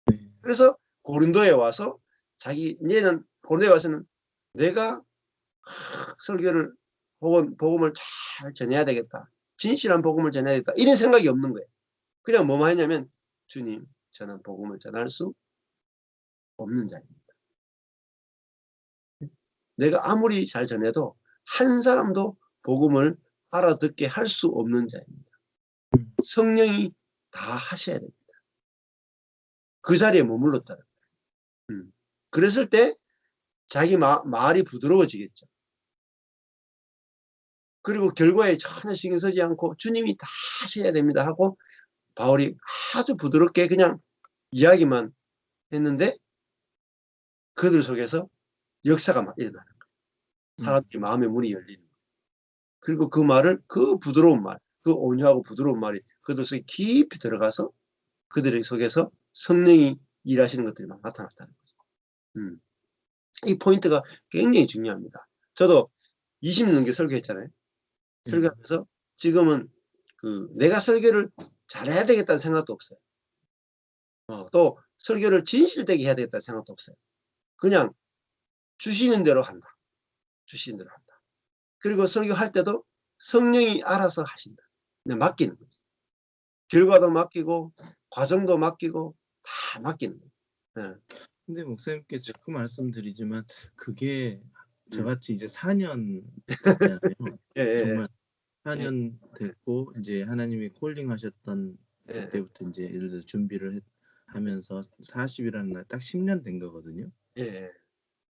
네. 그래서 고린도에 와서 이제는 고린도에 와서는 내가 설교를 혹은 복음을 잘 전해야 되겠다. 진실한 복음을 전해야 되겠다. 이런 생각이 없는 거예요. 그냥 뭐만 했냐면 주님, 저는 복음을 전할 수 없는 자입니다. 내가 아무리 잘 전해도 한 사람도 복음을 알아듣게 할 수 없는 자입니다. 음. 성령이 다 하셔야 됩니다. 그 자리에 머물렀다는 거예요. 그랬을 때 자기 말이 부드러워지겠죠. 그리고 결과에 전혀 신경 쓰지 않고 주님이 다 하셔야 됩니다 하고 바울이 아주 부드럽게 그냥 이야기만 했는데 그들 속에서 역사가 막 일어나는 거예요. 음. 사람들이 마음의 문이 열리는 거예요. 그리고 그 말을 그 부드러운 말, 그 온유하고 부드러운 말이 그들 속에 깊이 들어가서 그들 속에서 성령이 일하시는 것들이 막 나타났다는 거죠. 음. 이 포인트가 굉장히 중요합니다. 저도 20년 넘게 설교했잖아요. 예. 설교하면서 지금은 내가 설교를 잘해야 되겠다는 생각도 없어요. 또 설교를 진실되게 해야 되겠다는 생각도 없어요. 그냥 주시는 대로 한다. 주시는 대로 한다. 그리고 설교할 때도 성령이 알아서 하신다. 그냥 맡기는 거죠. 결과도 맡기고 과정도 맡기고 다 맡기는 거예요. 예. 근데 목사님께 자꾸 말씀드리지만 그게 음. 저같이 이제 4년 됐잖아요. 예예예. 정말 4 예. 년 됐고 인제 하나님이 콜링하셨던 예예. 그때부터 인제 예를 들어서 준비를 하면서 40 이라는 날 딱 10년 된 거거든요. 예예.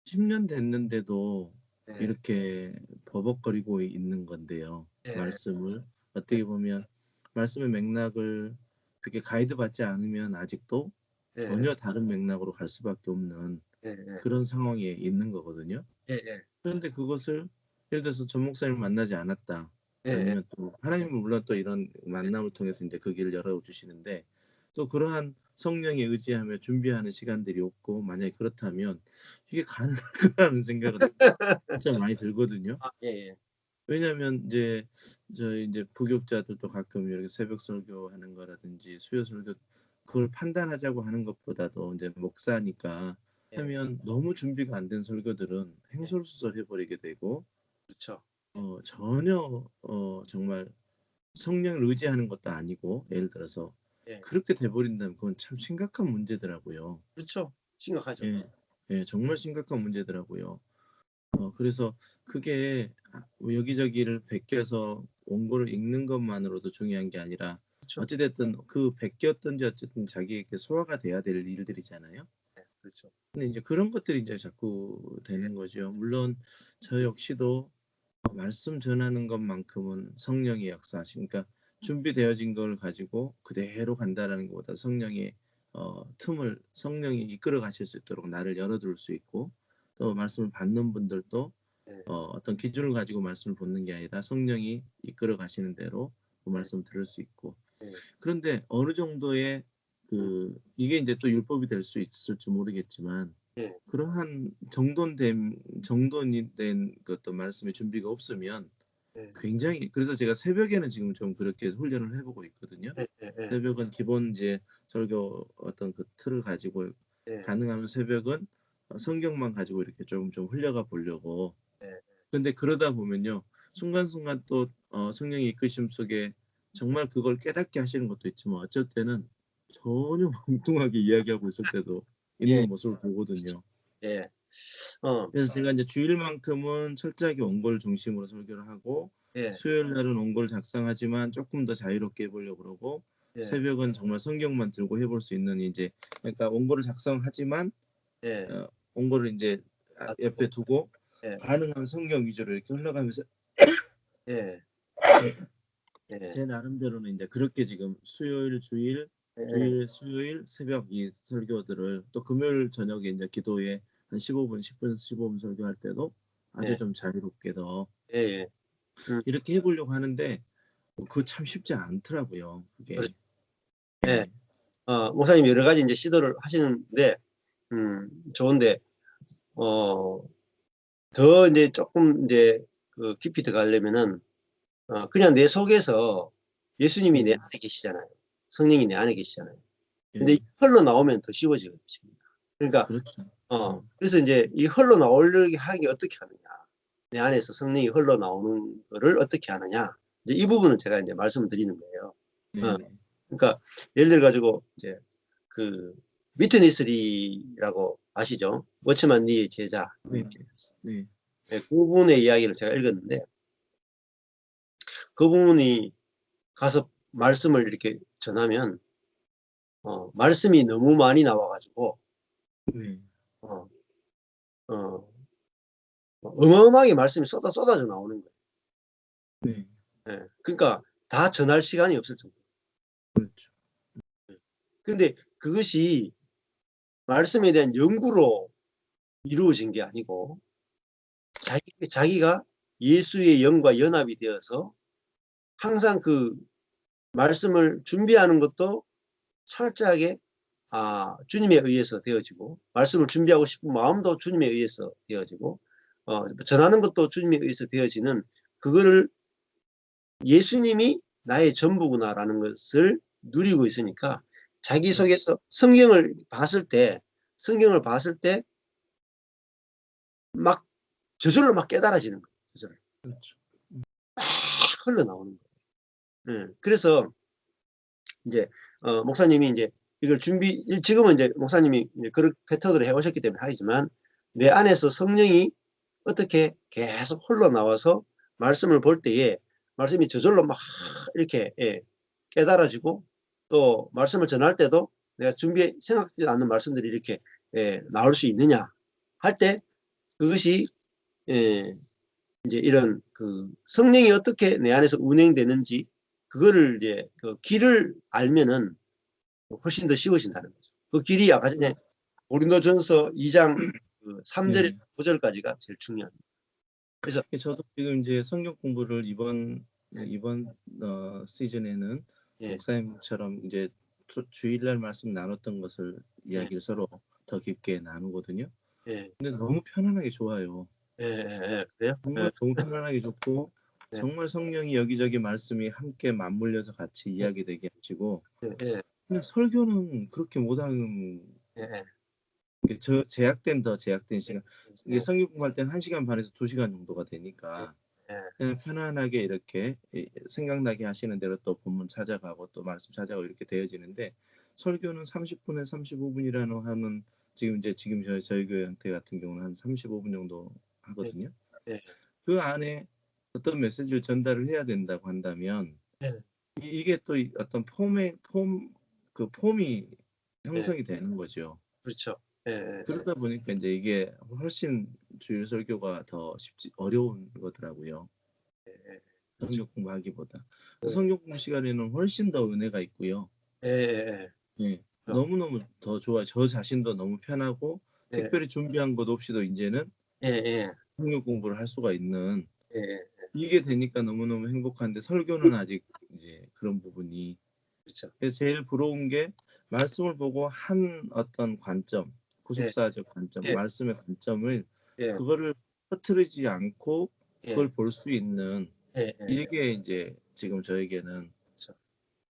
10년 됐는데도 예. 이렇게 버벅거리고 있는 건데요. 예예. 말씀을 어떻게 보면 말씀의 맥락을 그렇게 가이드 받지 않으면 아직도 예예. 전혀 다른 맥락으로 갈 수밖에 없는 예예. 그런 상황에 있는 거거든요. 예예. 그런데 그것을 예를 들어서 전 목사님을 만나지 않았다. 예예. 아니면 또 하나님은 물론 또 이런 만남을 통해서 인제 그 길을 열어 주시는데 또 그러한 성령에 의지하며 준비하는 시간들이 없고 만약에 그렇다면 이게 가능할까라는 생각은 진짜 많이 들거든요. 예예. 왜냐하면 인제 저희 인제 부교육자들도 가끔 이렇게 새벽 설교하는 거라든지 수요 설교 그걸 판단하자고 하는 것보다도 인제 목사니까 예. 하면 너무 준비가 안 된 설교들은 예. 횡설수설 해 버리게 되고 그렇죠. 전혀 정말 성령을 의지하는 것도 아니고 예를 들어서 예. 그렇게 돼 버린다면 그건 참 심각한 문제더라고요. 그렇죠. 심각하죠. 예. 예, 정말 심각한 문제더라고요. 그래서 그게 뭐 여기저기를 베껴서 원고를 읽는 것만으로도 중요한 게 아니라 그렇죠. 어찌 됐든 그 베꼈든지 어쨌든 자기에게 소화가 돼야 될 일들이잖아요. 네, 그렇죠. 근데 이제 그런 것들이 이제 자꾸 되는 거죠. 물론 저 역시도 말씀 전하는 것만큼은 성령의 역사하심, 그러니까 준비되어진 걸 가지고 그대로 간다라는 것보다 성령의 틈을 성령이 이끌어 가실 수 있도록 나를 열어둘 수 있고, 또 말씀을 받는 분들도 네, 어떤 기준을 가지고 말씀을 듣는 게 아니라 성령이 이끌어 가시는 대로 그 네, 말씀을 들을 수 있고. 네, 그런데 어느 정도의 이게 이제 또 율법이 될 수 있을지 모르겠지만, 네, 그러한 정돈이 된 그 어떤 말씀의 준비가 없으면 네, 굉장히, 그래서 제가 새벽에는 지금 좀 그렇게 훈련을 해 보고 있거든요. 네, 네, 네, 새벽은 기본 이제 설교 어떤 그 틀을 가지고, 네, 가능하면 새벽은 성경만 가지고 이렇게 좀 흘려가 보려고. 네, 근데 그러다 보면요, 순간순간 또 성령의 이끄심 속에 정말 그걸 깨닫게 하시는 것도 있지만, 어쩔 때는 전혀 엉뚱하게 이야기하고 있을 때도 예, 있는 모습을 보거든요. 예, 어, 그래서 제가 이제 주일만큼은 철저하게 원고를 중심으로 설교를 하고, 예, 수요일 날은 원고를 작성하지만 조금 더 자유롭게 해 보려고 그러고, 예, 새벽은 정말 성경만 들고 해볼 수 있는, 이제 그러니까 원고를 작성하지만 예, 원고를 이제 놔두고, 옆에 두고 예, 가능한 성경 위주로 이렇게 흘러가면서 예, 예, 제 나름대로는 이제 그렇게 지금 수요일, 주일, 예, 주일, 수요일 새벽 이 설교들을, 또 금요일 저녁에 이제 기도에 한 15분, 10분, 15분 설교할 때도 아주 예, 좀 자유롭게 더 예, 예, 이렇게 해 보려고 하는데, 그거 참 쉽지 않더라고요, 그렇죠. 그게. 예, 예. 목사님 여러 가지 이제 시도를 하시는데, 좋은데, 더 이제 조금 이제 그 깊이 들어가려면은, 그냥 내 속에서 예수님이 내 네. 안에 계시잖아요. 성령이 내 안에 계시잖아요. 근데 이 예. 흘러나오면 더 쉬워지거든요. 그러니까, 그렇죠. 그래서 이제 이 흘러나오려게 하기 어떻게 하느냐. 내 안에서 성령이 흘러나오는 거를 어떻게 하느냐. 이제 이 부분을 제가 이제 말씀을 드리는 거예요. 어, 네네. 그러니까 예를 들어 가지고 이제 그 미트니스리라고 아시죠? 워치만 니의 제자. 네. 네. 네, 그분의 이야기를 제가 읽었는데 그분이 가서 말씀을 이렇게 전하면 말씀이 너무 많이 나와가지고 네. 어, 어, 어마어마하게 말씀이 쏟아져 나오는 거예요. 네. 예, 그러니까 다 전할 시간이 없을 정도. 그렇죠. 근데 그것이 말씀에 대한 연구로 이루어진 게 아니고 자기가 예수의 영과 연합이 되어서 항상 그 말씀을 준비하는 것도 철저하게 주님에 의해서 되어지고 말씀을 준비하고 싶은 마음도 주님에 의해서 되어지고 전하는 것도 주님에 의해서 되어지는 그거를 예수님이 나의 전부구나라는 것을 누리고 있으니까 자기 네. 속에서 성경을 봤을 때 막 저절로 막 깨달아지는 거예요. 저절로 그렇죠. 막 흘러나오는 거예요. 그래서 이제 목사님이 이제 이걸 지금은 이제 목사님이 이제 그런 패턴으로 해오셨기 때문에 하지만 내 안에서 성령이 어떻게 계속 흘러나와서 말씀을 볼 때에 말씀이 저절로 막 이렇게 깨달아지고 또 말씀을 전할 때도 내가 생각지 않는 말씀들이 이렇게 나올 수 있느냐 할 때 그것이 예, 이제 이런 그 성령이 어떻게 내 안에서 운행되는지 그거를 이제 그 길을 알면은 훨씬 더 쉬워진다는 거죠. 그 길이 아까 전에 고린도전서 2장 그 3절에서 네. 5절까지가 제일 중요합니다. 그래서 저도 지금 이제 성경 공부를 이번 시즌에는 예, 목사님처럼 이제 주일날 말씀 나눴던 것을 예, 이야기를 서로 더 깊게 나누거든요. 예, 근데 너무 편안하게 좋아요. 예, 예, 그래요? 예, 정말 너무 편안하게 좋고, 예, 정말 성령이 여기저기 말씀이 함께 맞물려서 같이 이야기되게 하시고. 예, 예, 근데 설교는 그렇게 못하는 예, 예, 게, 제약된 시간. 이게 예, 성경 공부할 때는 1시간 반에서 2시간 정도가 되니까 그냥 편안하게 이렇게 생각나게 하시는 대로 또 본문 찾아가고 또 말씀 찾아가고 이렇게 되어지는데 설교는 30분에 35분이라는 하는 지금 저희 교회 형태 같은 경우는 한 35분 정도 예. 하거든요. 예. 그 안에 어떤 메시지를 전달을 해야 된다고 한다면 예. 이게 또 어떤 폼이 예. 형성이 되는 거죠. 그렇죠. 예. 그러다 보니까 이제 이게 훨씬 주일 설교가 더 어려운 거더라고요. 예. 그렇죠. 성경 공부하기보다. 예. 성경 공부 시간에는 훨씬 더 은혜가 있고요. 예예예. 예. 그렇죠. 너무너무 더 좋아요. 저 자신도 너무 편하고 예. 특별히 준비한 것 없이도 인제는 예예. 성경 공부를 할 수가 있는 예예. 이게 되니까 너무너무 행복한데 설교는 아직 이제 그런 부분이 그렇죠. 그래서 제일 부러운 게 말씀을 보고 한 어떤 관점, 예. 구속사적 관점, 예. 말씀의 관점을 예. 그거를 흐트리지 않고 예. 그걸 볼 수 있는 예예. 이게 인제 지금 저에게는 그렇죠.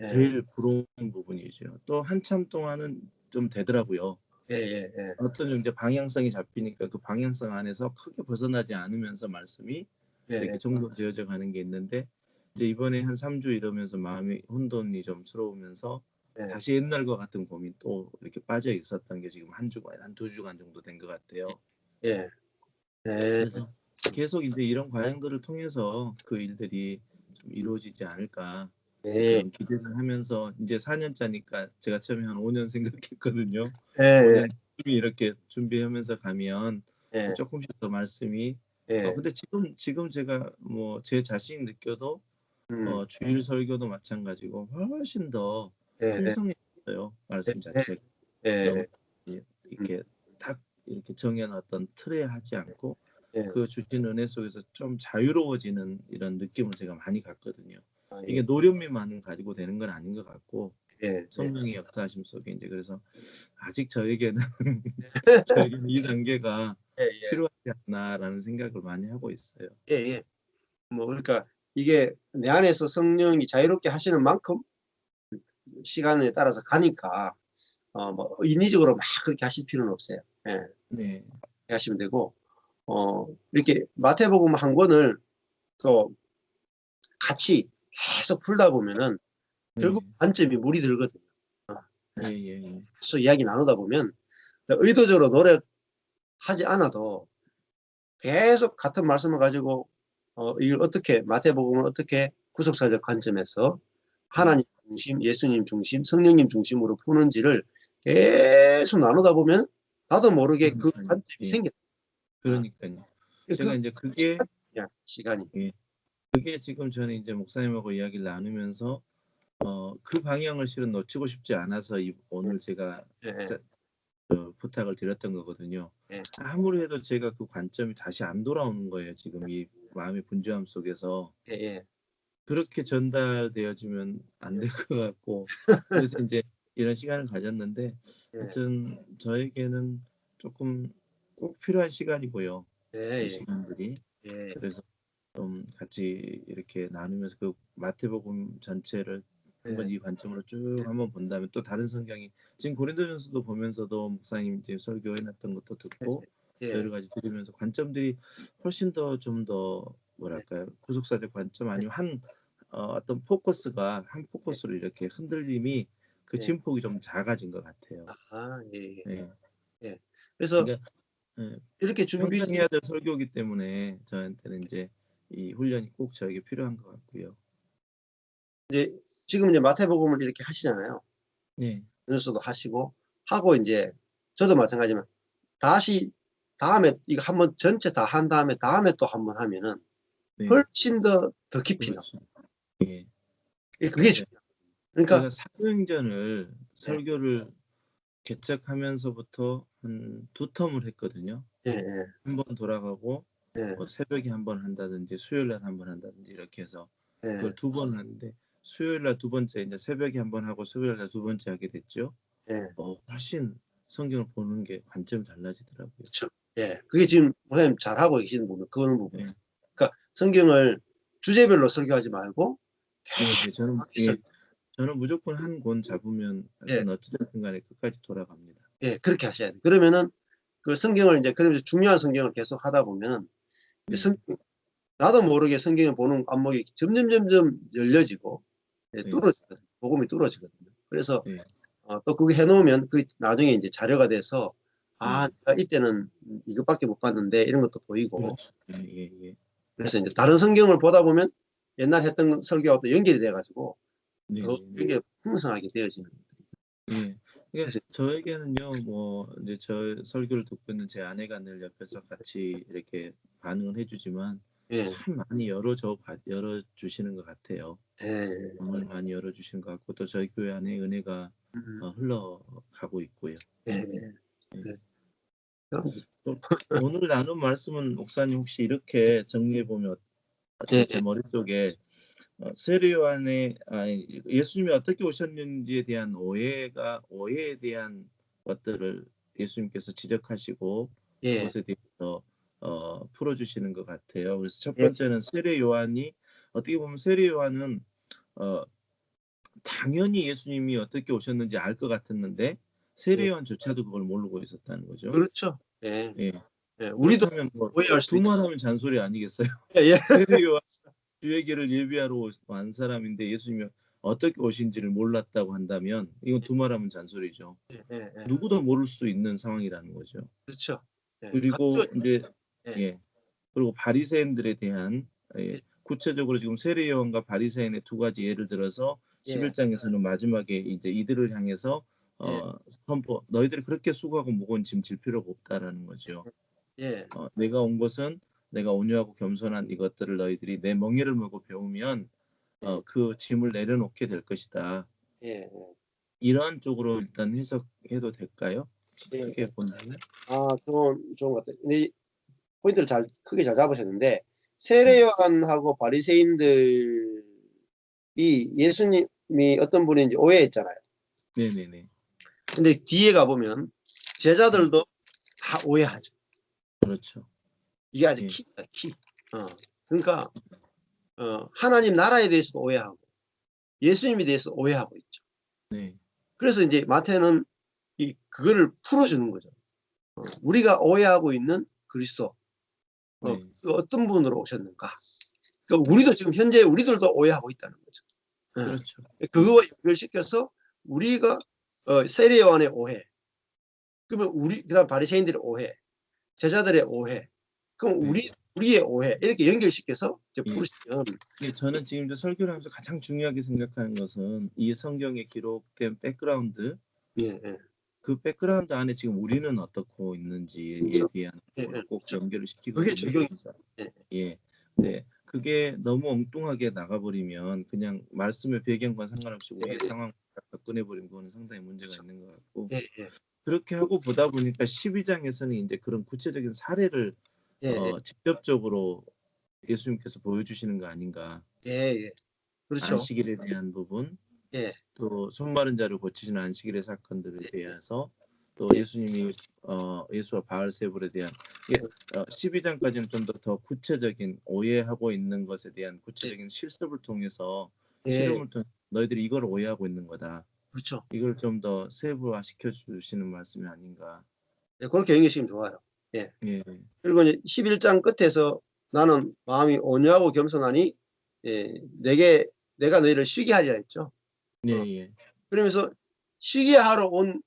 예. 제일 부러운 부분이죠. 또 한참 동안은 좀 되더라고요. 예예예. 어떤 인제 방향성이 잡히니까 그 방향성 안에서 크게 벗어나지 않으면서 말씀이 예예. 이렇게 정돈되어져 가는 게 있는데 이제 이번에 한 3주 이러면서 마음이 혼돈이 좀 스러우면서 예. 다시 옛날과 같은 고민 또 이렇게 빠져 있었던 게 지금 한 주간 한 2 주간 정도 된 것 같아요. 예. 예. 그래서 계속 인제 이런 과정들을 통해서 그 일들이 좀 이루어지지 않을까 예. 그런 기대를 하면서 인제 4 년차니까 제가 처음에 한 5년 생각했거든요. 5 예예. 년 꾸준히 이렇게 준비하면서 가면 예. 쪼끔씩 더 말씀이 예. 근데 지금 제가 뭐 제 자신이 느껴도 음. 주일 설교도 마찬가지고 훨씬 더 예예. 풍성해졌어요, 말씀 예. 자체가. 너무 예. 음. 이렇게 딱 이렇게 정해 놨던 틀에 하지 않고 예. 그 주신 은혜 속에서 좀 자유로워지는 이런 느낌을 제가 많이 갖거든요. 아 예. 이게 노련미만 가지고 되는 건 아닌 것 같고 예. 예. 성령의 역사하심 속에 인제 그래서 아직 저에게는 '저에게는 이 단계가 예예. 필요하지 않나.'라는 생각을 많이 하고 있어요. 예예. 뭐 그러니까 이게 내 안에서 성령이 자유롭게 하시는 만큼 시간에 따라서 가니까 뭐 인위적으로 막 그렇게 하실 필요는 없어요. 예. 그렇게 네. 하시면 되고 이렇게 마태복음 한 권을 또 같이 계속 풀다 보면은 결국 네. 관점이 물이 들거든요. 어. 예. 예예예. 계속 이야기 나누다 보면 의도적으로 노력하지 않아도 계속 같은 말씀을 가지고 이걸 어떻게 마태복음을 어떻게 구속사적 관점에서 네. 하나님 중심, 예수님 중심, 성령님 중심으로 푸는지를 계속 나누다 보면 나도 모르게 그 그러니깐요. 관점이 예. 생겨. 아. 그러니깐요. 그 제가 인제 그게 시간이야, 시간이. 예. 그게 지금 저는 인제 목사님하고 이야기를 나누면서 그 방향을 실은 놓치고 싶지 않아서 예. 오늘 제가 예예. 자 부탁을 드렸던 거거든요. 예. 아무리 해도 제가 그 관점이 다시 안 돌아오는 거예요, 지금 이 마음의 분주함 속에서. 예예. 그렇게 전달되어지면 안 예. 될 것 같고 그래서 인제 이런 시간을 가졌는데 예. 하여튼 저에게는 쪼끔 꼭 필요한 시간이고요, 이 예예. 시간들이. 예. 그래서 좀 같이 이렇게 나누면서 그 마태복음 전체를 한번 예. 이 관점으로 쭉 한번 본다면 또 다른 성경이 지금 고린도전서도 보면서도 목사님 이제 설교해 놨던 것도 듣고 예. 또 예. 여러 가지 들으면서 관점들이 훨씬 더 좀 더 예. 뭐랄까요? 구속사적 관점 아니면 어떤 포커스가 한 포커스로 이렇게 흔들림이 그 예. 진폭이 좀 작아진 것 같아요. 아 예예. 네. 예. 그래서 그러니까 예 이렇게 평생 해야 될 설교이기 때문에 저한테는 인제 이 훈련이 꼭 저에게 필요한 것 같고요. 이제 지금 이제 마태복음을 이렇게 하시잖아요. 네. 은수도 하시고 하고 인제 저도 마찬가지지만 다시 다음에 이거 한번 전체 다 한 다음에 다음에 또 한 번 하면은 네. 훨씬 더 깊이 나와요. 그렇죠. 예. 예 그게 맞아요. 중요해요. 그러니까 제가 사도행전을 예. 설교를 개척하면서부터 한 2텀을 했거든요. 예예. 한 번 돌아가고 예. 뭐 새벽에 한 번 한다든지 수요일 날 한 번 한다든지 이렇게 해서 그걸 예. 2번 하는데 수요일 날 두 번째 인제 새벽에 한 번 하고 수요일 날 두 번째 하게 됐죠. 예. 훨씬 성경을 보는 게 관점이 달라지더라고요. 그쵸. 예. 그게 지금 목사님 잘하고 계시는 부분 그런 부분이에요. 예. 그러니까 성경을 주제별로 설교하지 말고 네네. 계속 설 저는 무조건 한 권 잡으면 예. 하여튼 어찌 됐든 간에 끝까지 돌아갑니다. 예. 그렇게 하셔야 돼요. 그러면은 그 성경을 인제 그러면서 중요한 성경을 계속 하다 보면은 이제 네. 나도 모르게 성경을 보는 안목이 점점 열려지고 예, 네. 뚫어지거든요. 복음이 뚫어지거든요. 그래서 네. 또 그거 해놓으면 그 나중에 이제 자료가 돼서 아, 네. 내가 이때는 이것밖에 못 봤는데 이런 것도 보이고 그렇죠. 예. 예. 그래서 이제 다른 성경을 보다 보면 옛날 했던 설교하고 또 연결이 돼가지고 네. 더 이게 풍성하게 되어지는 예. 그러니까 그래서 저에게는요, 뭐 이제 저 설교를 듣고 있는 제 아내가 늘 옆에서 같이 이렇게 반응을 해주지만 예, 참 많이 열어주시는 것 같아요. 예, 정말 많이 열어주시는 것 같고 또 저희 교회 안에 은혜가 음, 흘러가고 있고요. 예, 예. 예. 예. 그럼, 또 오늘 나눈 말씀은 목사님 혹시 이렇게 정리해 보면 예, 제 머릿속에 세례 요한의 예수님이 어떻게 오셨는지에 대한 오해에 대한 것들을 예수님께서 지적하시고 예, 그것에 대해서 풀어주시는 것 같아요. 그래서 첫 예, 번째는 세례 요한이 어떻게 보면 세례 요한은 어, 당연히 예수님이 어떻게 오셨는지 알 것 같았는데 예. 세례 요한조차도 그걸 모르고 있었다는 거죠. 그렇죠. 예, 예. 예. 우리도 그렇다면 뭐 오해할 수도 있죠. 두말하면 잔소리 아니겠어요? 예, 예, 세례 요한 주의 길을 예비하러 온 사람인데 예수님이 어떻게 오신지를 몰랐다고 한다면 이건 두말하면 잔소리죠. 예, 예, 예. 누구도 모를 수 있는 상황이라는 거죠. 그렇죠. 예, 그리고 이제 예, 예. 그리고 바리새인들에 대한 예, 구체적으로 지금 세례 요한과 바리새인의 두 가지 예를 들어서 예, 11장에서는 마지막에 이제 이들을 향해서 예, 선포 너희들이 그렇게 수고하고 무거운 짐 질 필요가 없다라는 거죠. 예, 내가 온 것은 내가 온유하고 겸손한 이것들을 너희들이 내 멍에를 메고 배우면 예, 그 짐을 내려놓게 될 것이다. 예, 이런 쪽으로 일단 해석해도 될까요? 예. 크게 본다면? 아, 좋은 것 같아요. 근데 이 포인트를 크게 잘 잡으셨는데, 네. 세례 요한하고 바리새인들이 예수님이 어떤 분인지 오해했잖아요. 네네네. 근데 뒤에 가보면 네. 제자들도 다 오해하죠. 그렇죠. 이게 아주 예. 키다, 키. 그러니까, 하나님 나라에 대해서도 오해하고, 예수님에 대해서 오해하고 있죠. 네. 그래서 이제 마태는 그거를 풀어주는 거죠. 우리가 오해하고 있는 그리스도, 네. 그 어떤 분으로 오셨는가. 그러니까 우리도 지금 현재 우리들도 오해하고 있다는 거죠. 그렇죠. 예. 그거와 연결시켜서 우리가 세례 요한의 오해, 그러면 그다음 바리새인들의 오해, 제자들의 오해, 그럼 네. 우리의 오해 이렇게 연결시켜서 이제 예. 풀으시면 저는 지금 이제 설교를 하면서 가장 중요하게 생각하는 것은 이 성경에 기록된 백그라운드, 예, 예, 그 백그라운드 안에 지금 우리는 어떻고 있는지에 그렇죠. 대한 예, 예, 부분을 꼭 그렇죠. 연결을 그게 시키거든요. 적용. 그래서 예, 예. 네. 그게 너무 엉뚱하게 나가버리면 그냥 말씀의 배경과 상관없이 우리의 예, 상황을 꺼내버리면 그거는 상당히 문제가 있는 것 같고 예, 예, 그렇게 하고 보다 보니까 12장에서는 이제 그런 구체적인 사례를 예, 예, 직접적으로 예수님께서 보여주시는 거 아닌가. 예, 예. 그렇죠. 안식일에 대한 부분, 예, 또 손 마른 자를 고치시는 안식일의 사건들에 예, 대해서 또 예, 예수님이 예수와 바알세불에 대한 이게 12장까지는 좀 더 구체적인 오해하고 있는 것에 대한 예, 구체적인 실습을 통해서 예, 실험을 통해 너희들이 이걸 오해하고 있는 거다. 그렇죠. 이걸 좀 더 세부화 시켜 주시는 말씀이 아닌가. 예, 그렇게 연결시키면 좋아요. 예. 예. 그리고 이제 11장 끝에서 나는 마음이 온유하고 겸손하니 내가 너희를 쉬게 하리라 했죠. 예, 어, 예. 그러면서 쉬게 하러 온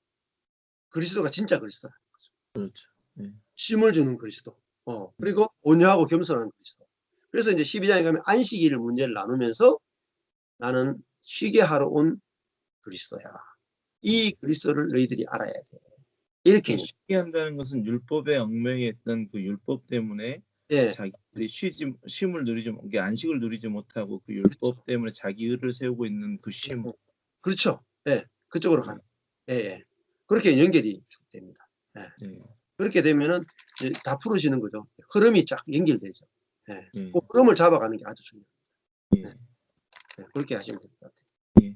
그리스도가 진짜 그리스도라. 그렇죠. 예. 쉼을 주는 그리스도. 그리고 온유하고 겸손한 그리스도. 그래서 이제 12장에 가면 안식일 문제를 나누면서 나는 쉬게 하러 온 그리스도야. 이 그리스도를 너희들이 알아야 돼. 이렇게. 쉬게 한다는 것은 율법에 얽매였던 그 율법 때문에 예, 자기들이 쉼을 누리지 이게 안식을 누리지 못하고 그 그렇죠. 율법 때문에 자기 의를 세우고 있는 그 쉼. 그렇죠. 예, 그쪽으로 네. 가는. 예, 예. 그렇게 연결이 됩니다. 예. 네. 그렇게 되면은 이제 다 풀어지는 거죠. 흐름이 쫙 연결되죠. 예. 네. 그 흐름을 잡아가는 게 아주 중요해요. 예. 예. 예. 그렇게 하시면 될 것 같아요. 예.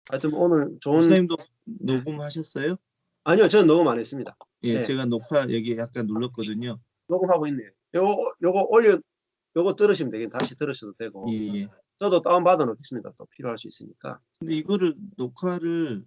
하여튼 오늘 좋은. 목사님도 녹음하셨어요? 아니요, 저는 녹음 안 했습니다. 예, 예. 제가 녹화 여기 약간 눌렀거든요. 녹음하고 있네요. 요거 들으시면 되겠 다시 들으셔도 되고. 예, 예. 저도 다운받아 놓겠습니다. 또 필요할 수 있으니까. 근데 이거를 녹화를